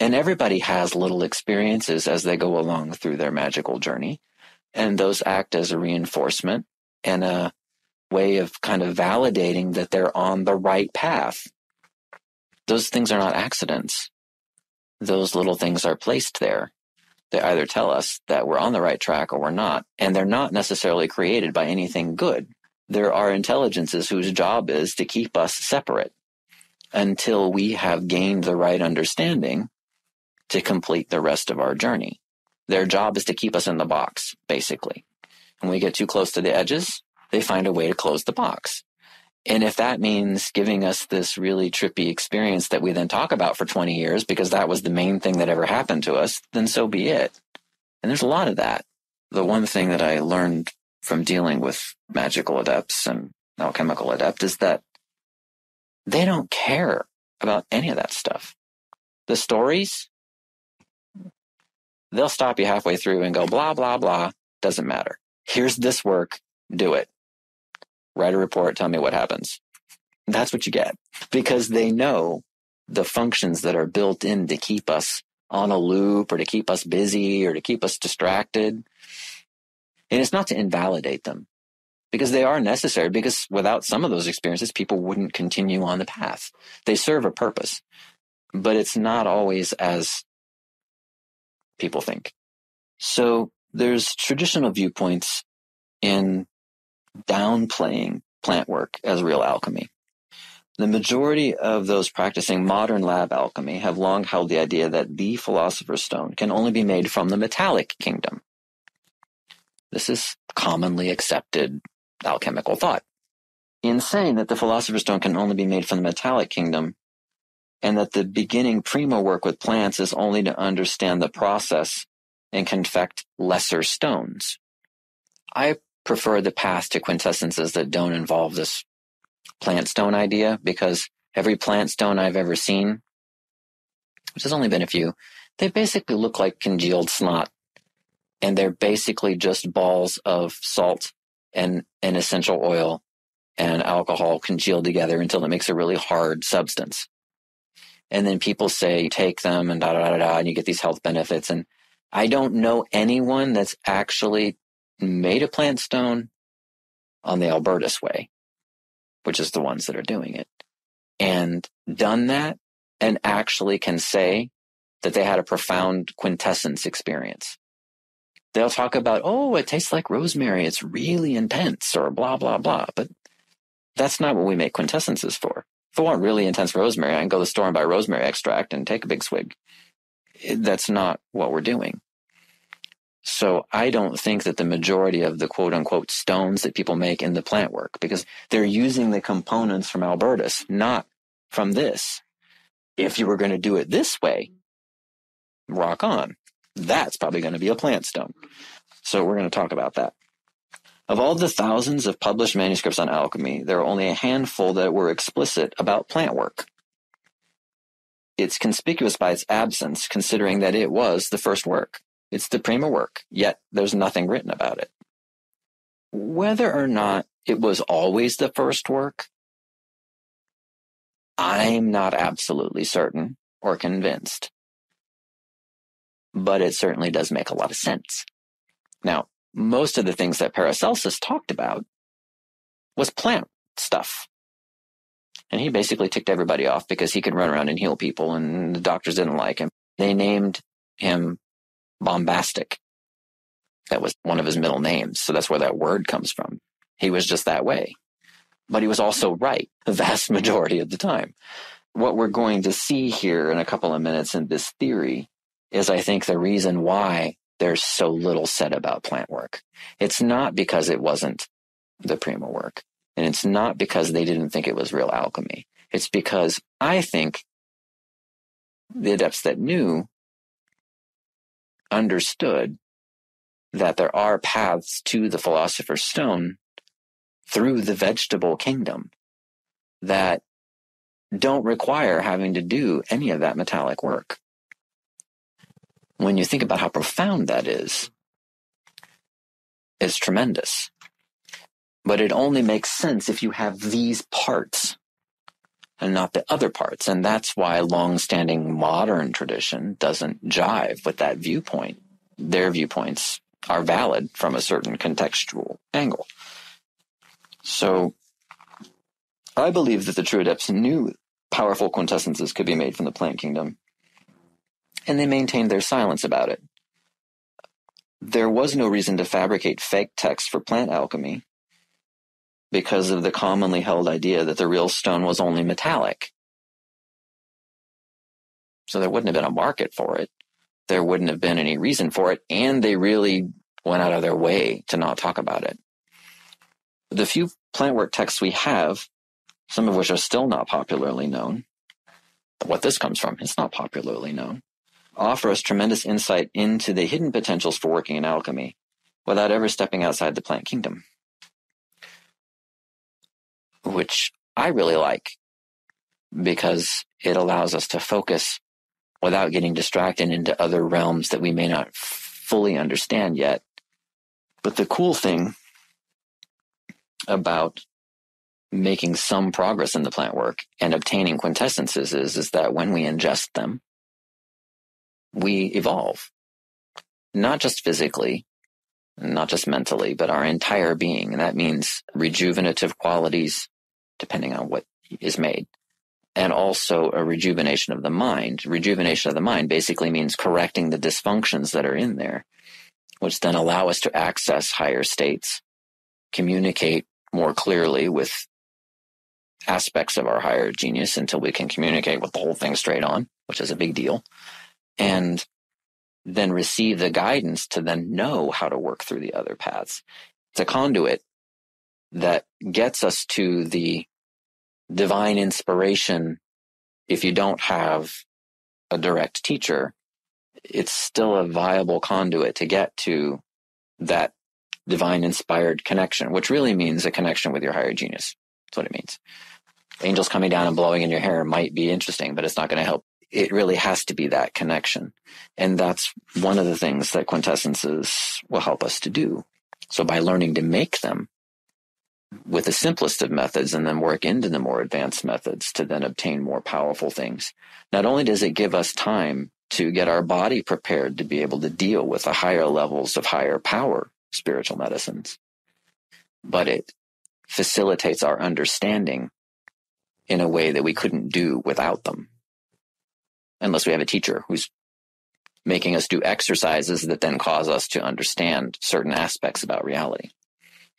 Speaker 1: And everybody has little experiences as they go along through their magical journey. And those act as a reinforcement and a way of kind of validating that they're on the right path. Those things are not accidents. Those little things are placed there. They either tell us that we're on the right track or we're not. And they're not necessarily created by anything good. There are intelligences whose job is to keep us separate until we have gained the right understanding to complete the rest of our journey. Their job is to keep us in the box, basically. When we get too close to the edges, they find a way to close the box. And if that means giving us this really trippy experience that we then talk about for 20 years because that was the main thing that ever happened to us, then so be it. And there's a lot of that. The one thing that I learned from dealing with magical adepts and alchemical adepts is that they don't care about any of that stuff. The stories, they'll stop you halfway through and go, blah, blah, blah, doesn't matter. Here's this work, do it. Write a report, tell me what happens. That's what you get. Because they know the functions that are built in to keep us on a loop or to keep us busy or to keep us distracted. And it's not to invalidate them, because they are necessary, because without some of those experiences, people wouldn't continue on the path. They serve a purpose, but it's not always as people think. So there's traditional viewpoints in downplaying plant work as real alchemy. The majority of those practicing modern lab alchemy have long held the idea that the Philosopher's Stone can only be made from the metallic kingdom. This is commonly accepted alchemical thought. In saying that the Philosopher's Stone can only be made from the metallic kingdom, and that the beginning primo work with plants is only to understand the process and confect lesser stones. I prefer the path to quintessences that don't involve this plant stone idea, because every plant stone I've ever seen, which has only been a few, they basically look like congealed snot, and they're basically just balls of salt and an essential oil and alcohol congealed together until it makes a really hard substance. And then people say, take them and and you get these health benefits. And I don't know anyone that's actually made a plant stone on the Albertus way, which is the ones that are doing it, and done that and actually can say that they had a profound quintessence experience. They'll talk about, oh, it tastes like rosemary, it's really intense, or blah, blah, blah. But that's not what we make quintessences for. If I want really intense rosemary, I can go to the store and buy rosemary extract and take a big swig. That's not what we're doing. So I don't think that the majority of the quote unquote stones that people make in the plant work, because they're using the components from Albertus, not from this. If you were going to do it this way, rock on. That's probably going to be a plant stone. So we're going to talk about that. Of all the thousands of published manuscripts on alchemy, there are only a handful that were explicit about plant work. It's conspicuous by its absence, considering that it was the first work. It's the prima work, yet there's nothing written about it. Whether or not it was always the first work, I'm not absolutely certain or convinced. But it certainly does make a lot of sense. Now, most of the things that Paracelsus talked about was plant stuff. And he basically ticked everybody off because he could run around and heal people, and the doctors didn't like him. They named him Bombastic. That was one of his middle names, so that's where that word comes from. He was just that way. But he was also right the vast majority of the time. What we're going to see here in a couple of minutes in this theory is, I think, the reason why there's so little said about plant work. It's not because it wasn't the prima work, and it's not because they didn't think it was real alchemy. It's because I think the adepts that knew understood that there are paths to the philosopher's stone through the vegetable kingdom that don't require having to do any of that metallic work. When you think about how profound that is, it's tremendous. But it only makes sense if you have these parts and not the other parts. And that's why long-standing modern tradition doesn't jive with that viewpoint. Their viewpoints are valid from a certain contextual angle. So I believe that the true adepts knew powerful quintessences could be made from the plant kingdom, and they maintained their silence about it. There was no reason to fabricate fake texts for plant alchemy because of the commonly held idea that the real stone was only metallic. So there wouldn't have been a market for it. There wouldn't have been any reason for it, and they really went out of their way to not talk about it. The few plant work texts we have, some of which are still not popularly known, what this comes from, it's not popularly known, offer us tremendous insight into the hidden potentials for working in alchemy without ever stepping outside the plant kingdom, which I really like because it allows us to focus without getting distracted into other realms that we may not fully understand yet. But the cool thing about making some progress in the plant work and obtaining quintessences is that when we ingest them, we evolve, not just physically, not just mentally, but our entire being. And that means rejuvenative qualities, depending on what is made, and also a rejuvenation of the mind. Rejuvenation of the mind basically means correcting the dysfunctions that are in there, which then allow us to access higher states, communicate more clearly with aspects of our higher genius until we can communicate with the whole thing straight on, which is a big deal, and then receive the guidance to then know how to work through the other paths. It's a conduit that gets us to the divine inspiration if you don't have a direct teacher, it's still a viable conduit to get to that divine inspired connection, which really means a connection with your higher genius. That's what it means. Angels coming down and blowing in your hair might be interesting, but it's not going to help. It really has to be that connection. And that's one of the things that quintessences will help us to do. So by learning to make them with the simplest of methods and then work into the more advanced methods to then obtain more powerful things, not only does it give us time to get our body prepared to be able to deal with the higher levels of higher power spiritual medicines, but it facilitates our understanding in a way that we couldn't do without them, unless we have a teacher who's making us do exercises that then cause us to understand certain aspects about reality.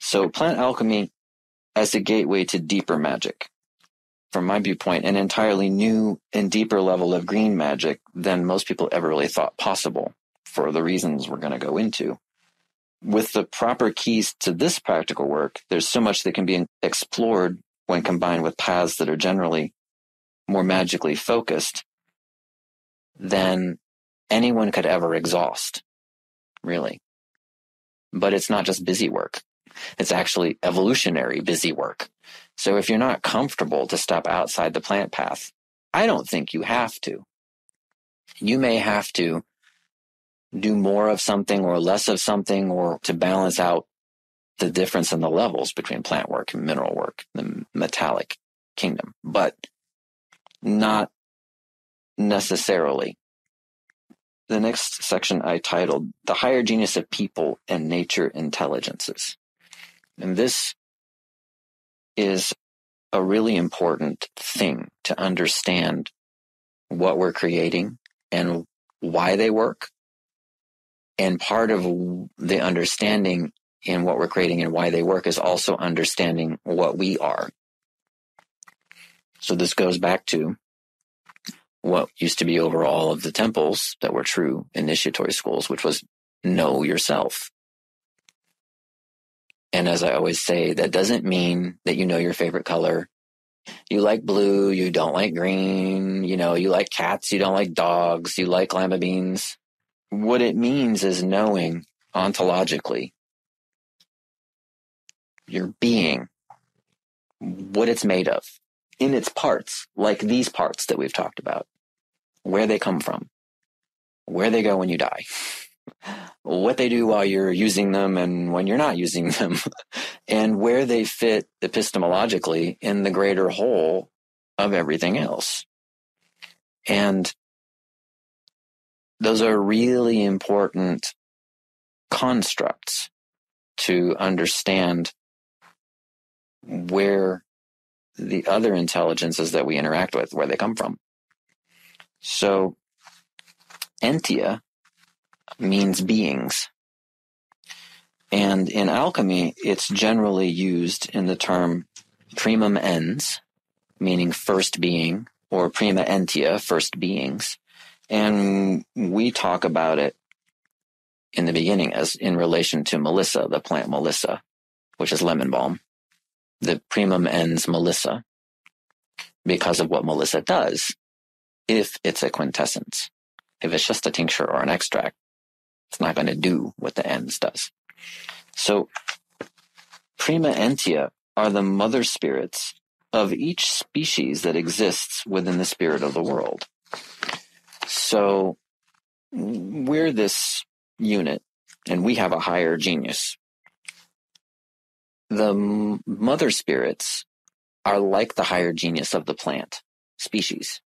Speaker 1: So plant alchemy as a gateway to deeper magic. From my viewpoint, an entirely new and deeper level of green magic than most people ever really thought possible, for the reasons we're going to go into. With the proper keys to this practical work, there's so much that can be explored when combined with paths that are generally more magically focused than anyone could ever exhaust, really. But it's not just busy work. It's actually evolutionary busy work. So if you're not comfortable to step outside the plant path, I don't think you have to. You may have to do more of something or less of something, or to balance out the difference in the levels between plant work and mineral work, the metallic kingdom, but not necessarily. The next section I titled The Higher Genius of People and Nature Intelligences. And this is a really important thing to understand what we're creating and why they work. And part of the understanding in what we're creating and why they work is also understanding what we are. So this goes back to what used to be over all of the temples that were true initiatory schools, which was know yourself. And as I always say, that doesn't mean that you know your favorite color. You like blue, you don't like green, you like cats, you don't like dogs, you like lima beans. What it means is knowing ontologically your being, what it's made of, in its parts, like these parts that we've talked about, where they come from, where they go when you die, what they do while you're using them and when you're not using them, and where they fit epistemologically in the greater whole of everything else. And those are really important constructs to understand where the other intelligences that we interact with, where they come from. So, entia means beings. And in alchemy, it's generally used in the term primum ens, meaning first being, or prima entia, first beings. And we talk about it in the beginning as in relation to Melissa, the plant Melissa, which is lemon balm, the primum ens Melissa, because of what Melissa does, if it's a quintessence. If it's just a tincture or an extract, it's not going to do what the ens does. So, prima entia are the mother spirits of each species that exists within the spirit of the world. So, we're this unit, and we have a higher genius. The mother spirits are like the higher genius of the plant species,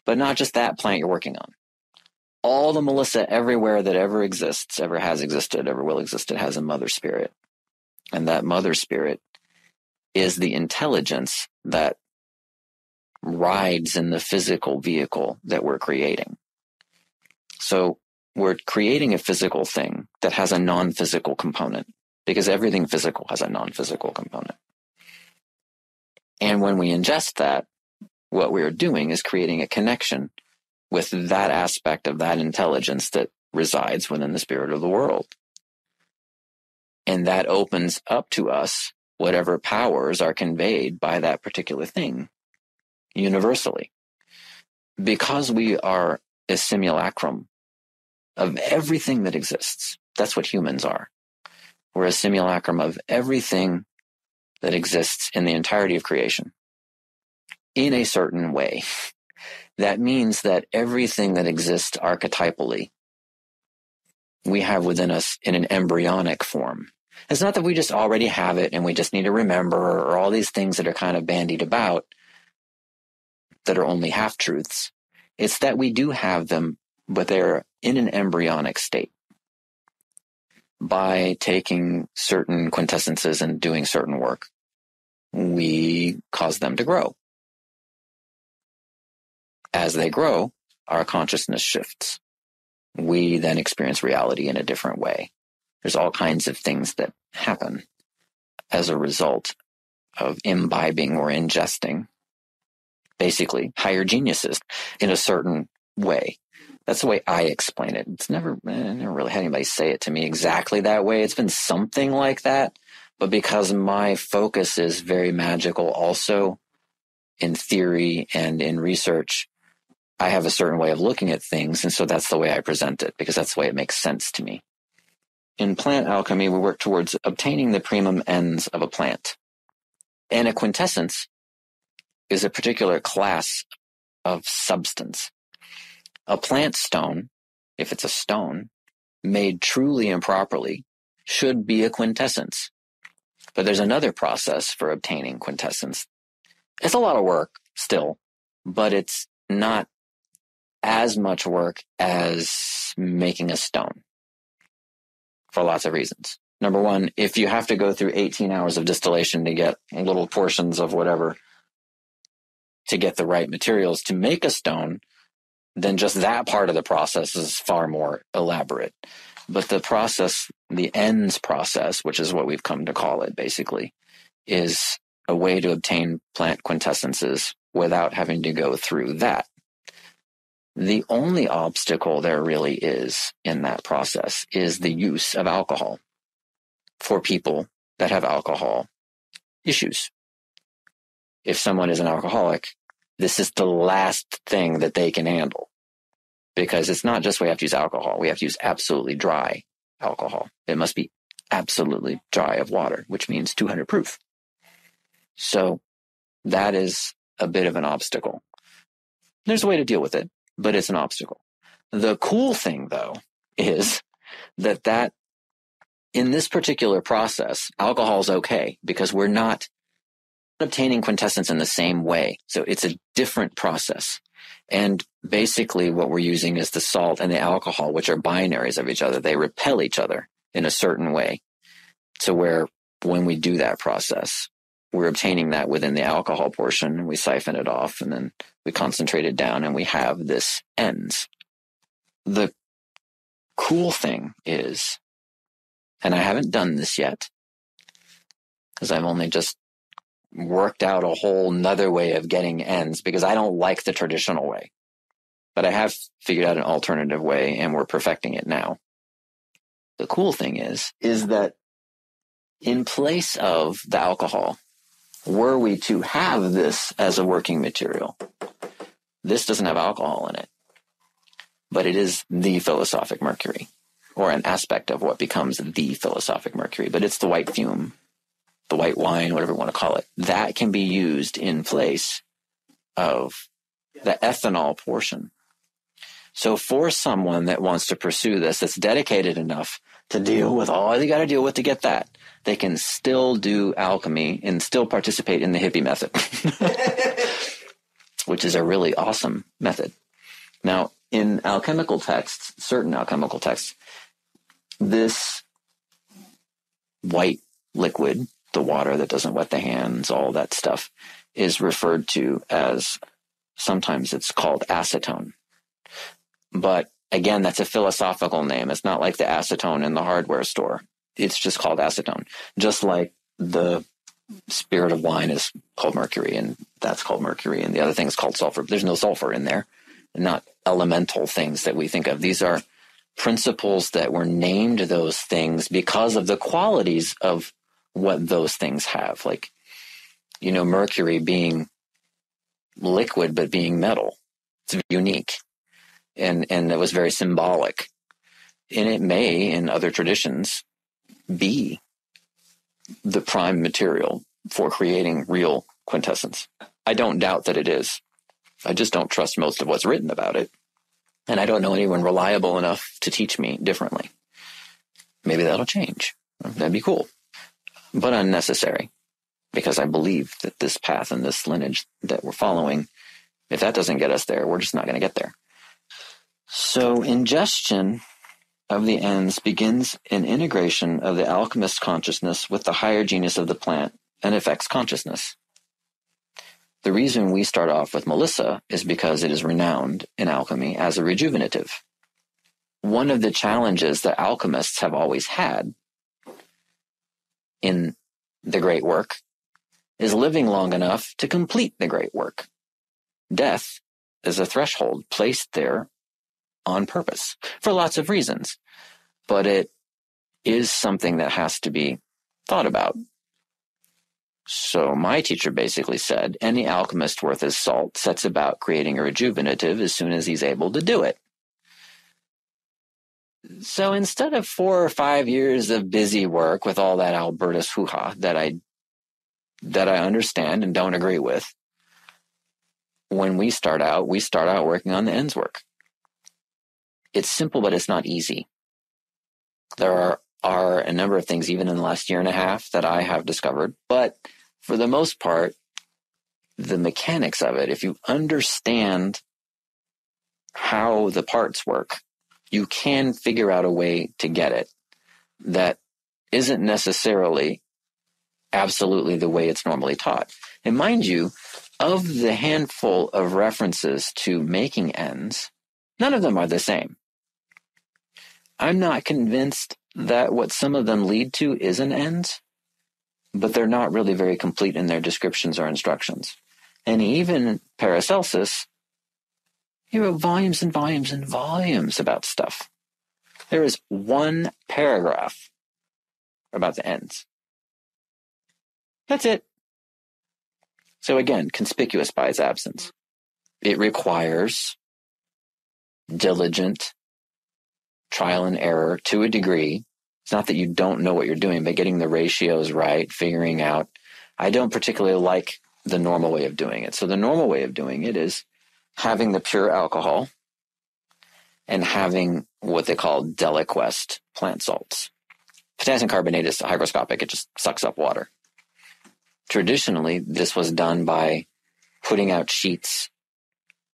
Speaker 1: but not just that plant you're working on. All the Melissa everywhere that ever exists, ever has existed, ever will exist, it has a mother spirit. And that mother spirit is the intelligence that rides in the physical vehicle that we're creating. So we're creating a physical thing that has a non-physical component, because everything physical has a non-physical component. And when we ingest that, what we're doing is creating a connection with that aspect of that intelligence that resides within the spirit of the world. And that opens up to us whatever powers are conveyed by that particular thing universally. Because we are a simulacrum of everything that exists. That's what humans are. We're a simulacrum of everything that exists in the entirety of creation in a certain way. That means that everything that exists archetypally, we have within us in an embryonic form. It's not that we just already have it and we just need to remember, or all these things that are kind of bandied about that are only half-truths. It's that we do have them, but they're in an embryonic state. By taking certain quintessences and doing certain work, we cause them to grow. As they grow, our consciousness shifts. We then experience reality in a different way. There's all kinds of things that happen as a result of imbibing or ingesting, basically, higher geniuses in a certain way. That's the way I explain it. I never really had anybody say it to me exactly that way. It's been something like that, but because my focus is very magical also in theory and in research, I have a certain way of looking at things, and so that's the way I present it, because that's the way it makes sense to me. In plant alchemy, we work towards obtaining the primum ens of a plant. And a quintessence is a particular class of substance. A plant stone, if it's a stone, made truly and properly, should be a quintessence. But there's another process for obtaining quintessence. It's a lot of work still, but it's not as much work as making a stone for lots of reasons. Number one, if you have to go through 18 hours of distillation to get little portions of whatever to get the right materials to make a stone, then just that part of the process is far more elaborate. But the process, the ends process, which is what we've come to call it basically, is a way to obtain plant quintessences without having to go through that. The only obstacle there really is in that process is the use of alcohol for people that have alcohol issues. If someone is an alcoholic, this is the last thing that they can handle, because it's not just we have to use alcohol. We have to use absolutely dry alcohol. It must be absolutely dry of water, which means 200 proof. So that is a bit of an obstacle. There's a way to deal with it, but it's an obstacle. The cool thing, though, is that in this particular process, alcohol is okay because we're not obtaining quintessence in the same way. So it's a different process. And basically what we're using is the salt and the alcohol, which are binaries of each other. They repel each other in a certain way. So where when we do that process, we're obtaining that within the alcohol portion, and we siphon it off, and then we concentrate it down, and we have this ends. The cool thing is, and I haven't done this yet, because I've only just worked out a whole nother way of getting ends, because I don't like the traditional way. But I have figured out an alternative way, and we're perfecting it now. The cool thing is that in place of the alcohol, were we to have this as a working material, this doesn't have alcohol in it, but it is the philosophic mercury, or an aspect of what becomes the philosophic mercury. But it's the white fume, the white wine, whatever you want to call it. That can be used in place of the ethanol portion. So for someone that wants to pursue this, that's dedicated enough to deal with all they got to deal with to get that, they can still do alchemy and still participate in the hippie method, which is a really awesome method. Now, in alchemical texts, certain alchemical texts, this white liquid, the water that doesn't wet the hands, all that stuff, is referred to as, sometimes it's called acetone. But again, that's a philosophical name. It's not like the acetone in the hardware store. It's just called acetone. Just like the spirit of wine is called mercury, and that's called mercury, and the other thing is called sulfur. There's no sulfur in there, not elemental things that we think of. These are principles that were named those things because of the qualities of what those things have. Like, mercury being liquid but being metal. It's unique. And it was very symbolic. And it may, in other traditions, be the prime material for creating real quintessence. I don't doubt that it is. I just don't trust most of what's written about it. And I don't know anyone reliable enough to teach me differently. Maybe that'll change. That'd be cool. But unnecessary. Because I believe that this path and this lineage that we're following, if that doesn't get us there, we're just not going to get there. So ingestion of the ends begins an integration of the alchemist's consciousness with the higher genius of the plant and affects consciousness. The reason we start off with Melissa is because it is renowned in alchemy as a rejuvenative. One of the challenges that alchemists have always had in the great work is living long enough to complete the great work. Death is a threshold placed there on purpose for lots of reasons, but it is something that has to be thought about. So my teacher basically said, any alchemist worth his salt sets about creating a rejuvenative as soon as he's able to do it. So instead of 4 or 5 years of busy work with all that Albertus hoo-ha that I understand and don't agree with, when we start out working on the ends work. It's simple, but it's not easy. There are a number of things, even in the last year and a half, that I have discovered. But for the most part, the mechanics of it, if you understand how the parts work, you can figure out a way to get it that isn't necessarily absolutely the way it's normally taught. And mind you, of the handful of references to making ends, none of them are the same. I'm not convinced that what some of them lead to is an end, but they're not really very complete in their descriptions or instructions. And even Paracelsus, he wrote volumes and volumes and volumes about stuff. There is one paragraph about the ends. That's it. So again, conspicuous by its absence. It requires diligent trial and error to a degree. It's not that you don't know what you're doing, but getting the ratios right, figuring out. I don't particularly like the normal way of doing it. So the normal way of doing it is having the pure alcohol and having what they call deliquesced plant salts. Potassium carbonate is hygroscopic. It just sucks up water. Traditionally, this was done by putting out sheets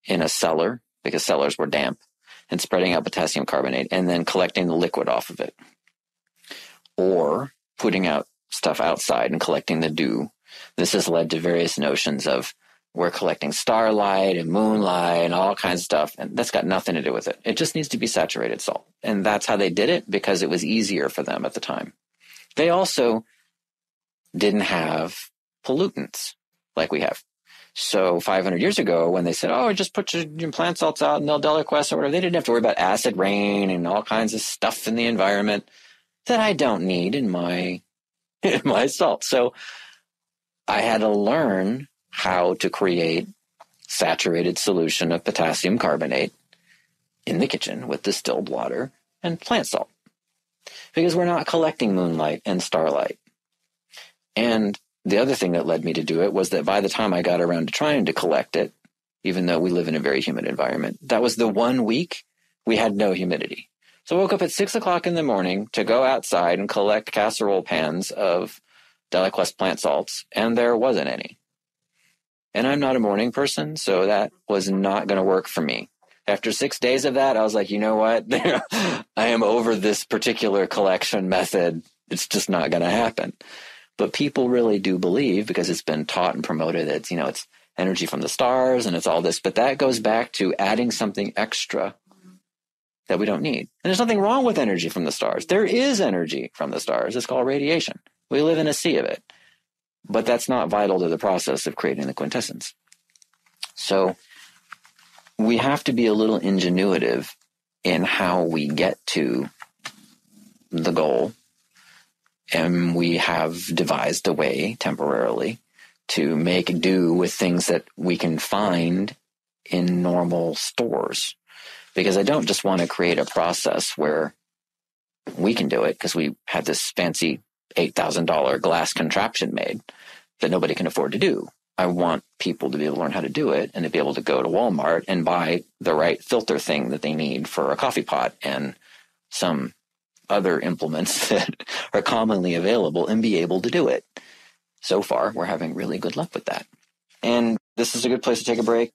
Speaker 1: in a cellar, because cellars were damp, and spreading out potassium carbonate and then collecting the liquid off of it. Or putting out stuff outside and collecting the dew. This has led to various notions of we're collecting starlight and moonlight and all kinds of stuff, and that's got nothing to do with it. It just needs to be saturated salt. And that's how they did it because it was easier for them at the time. They also didn't have pollutants like we have. So 500 years ago, when they said, oh, just put your plant salts out and they'll deliquesce or whatever, they didn't have to worry about acid rain and all kinds of stuff in the environment that I don't need in my salt. So I had to learn how to create saturated solution of potassium carbonate in the kitchen with distilled water and plant salt, because we're not collecting moonlight and starlight. And the other thing that led me to do it was that by the time I got around to trying to collect it, even though we live in a very humid environment, that was the 1 week we had no humidity. So I woke up at 6 o'clock in the morning to go outside and collect casserole pans of deliquesced plant salts, and there wasn't any. And I'm not a morning person, so that was not going to work for me. After 6 days of that, I was like, you know what? I am over this particular collection method. It's just not going to happen. But people really do believe, because it's been taught and promoted, that it's energy from the stars and it's all this. But that goes back to adding something extra that we don't need. And there's nothing wrong with energy from the stars. There is energy from the stars. It's called radiation. We live in a sea of it. But that's not vital to the process of creating the quintessence. So we have to be a little ingenuitive in how we get to the goal. And we have devised a way temporarily to make do with things that we can find in normal stores. Because I don't just want to create a process where we can do it because we had this fancy $8,000 glass contraption made that nobody can afford to do. I want people to be able to learn how to do it and to be able to go to Walmart and buy the right filter thing that they need for a coffee pot and some other implements that are commonly available and be able to do it. So far, we're having really good luck with that. And this is a good place to take a break.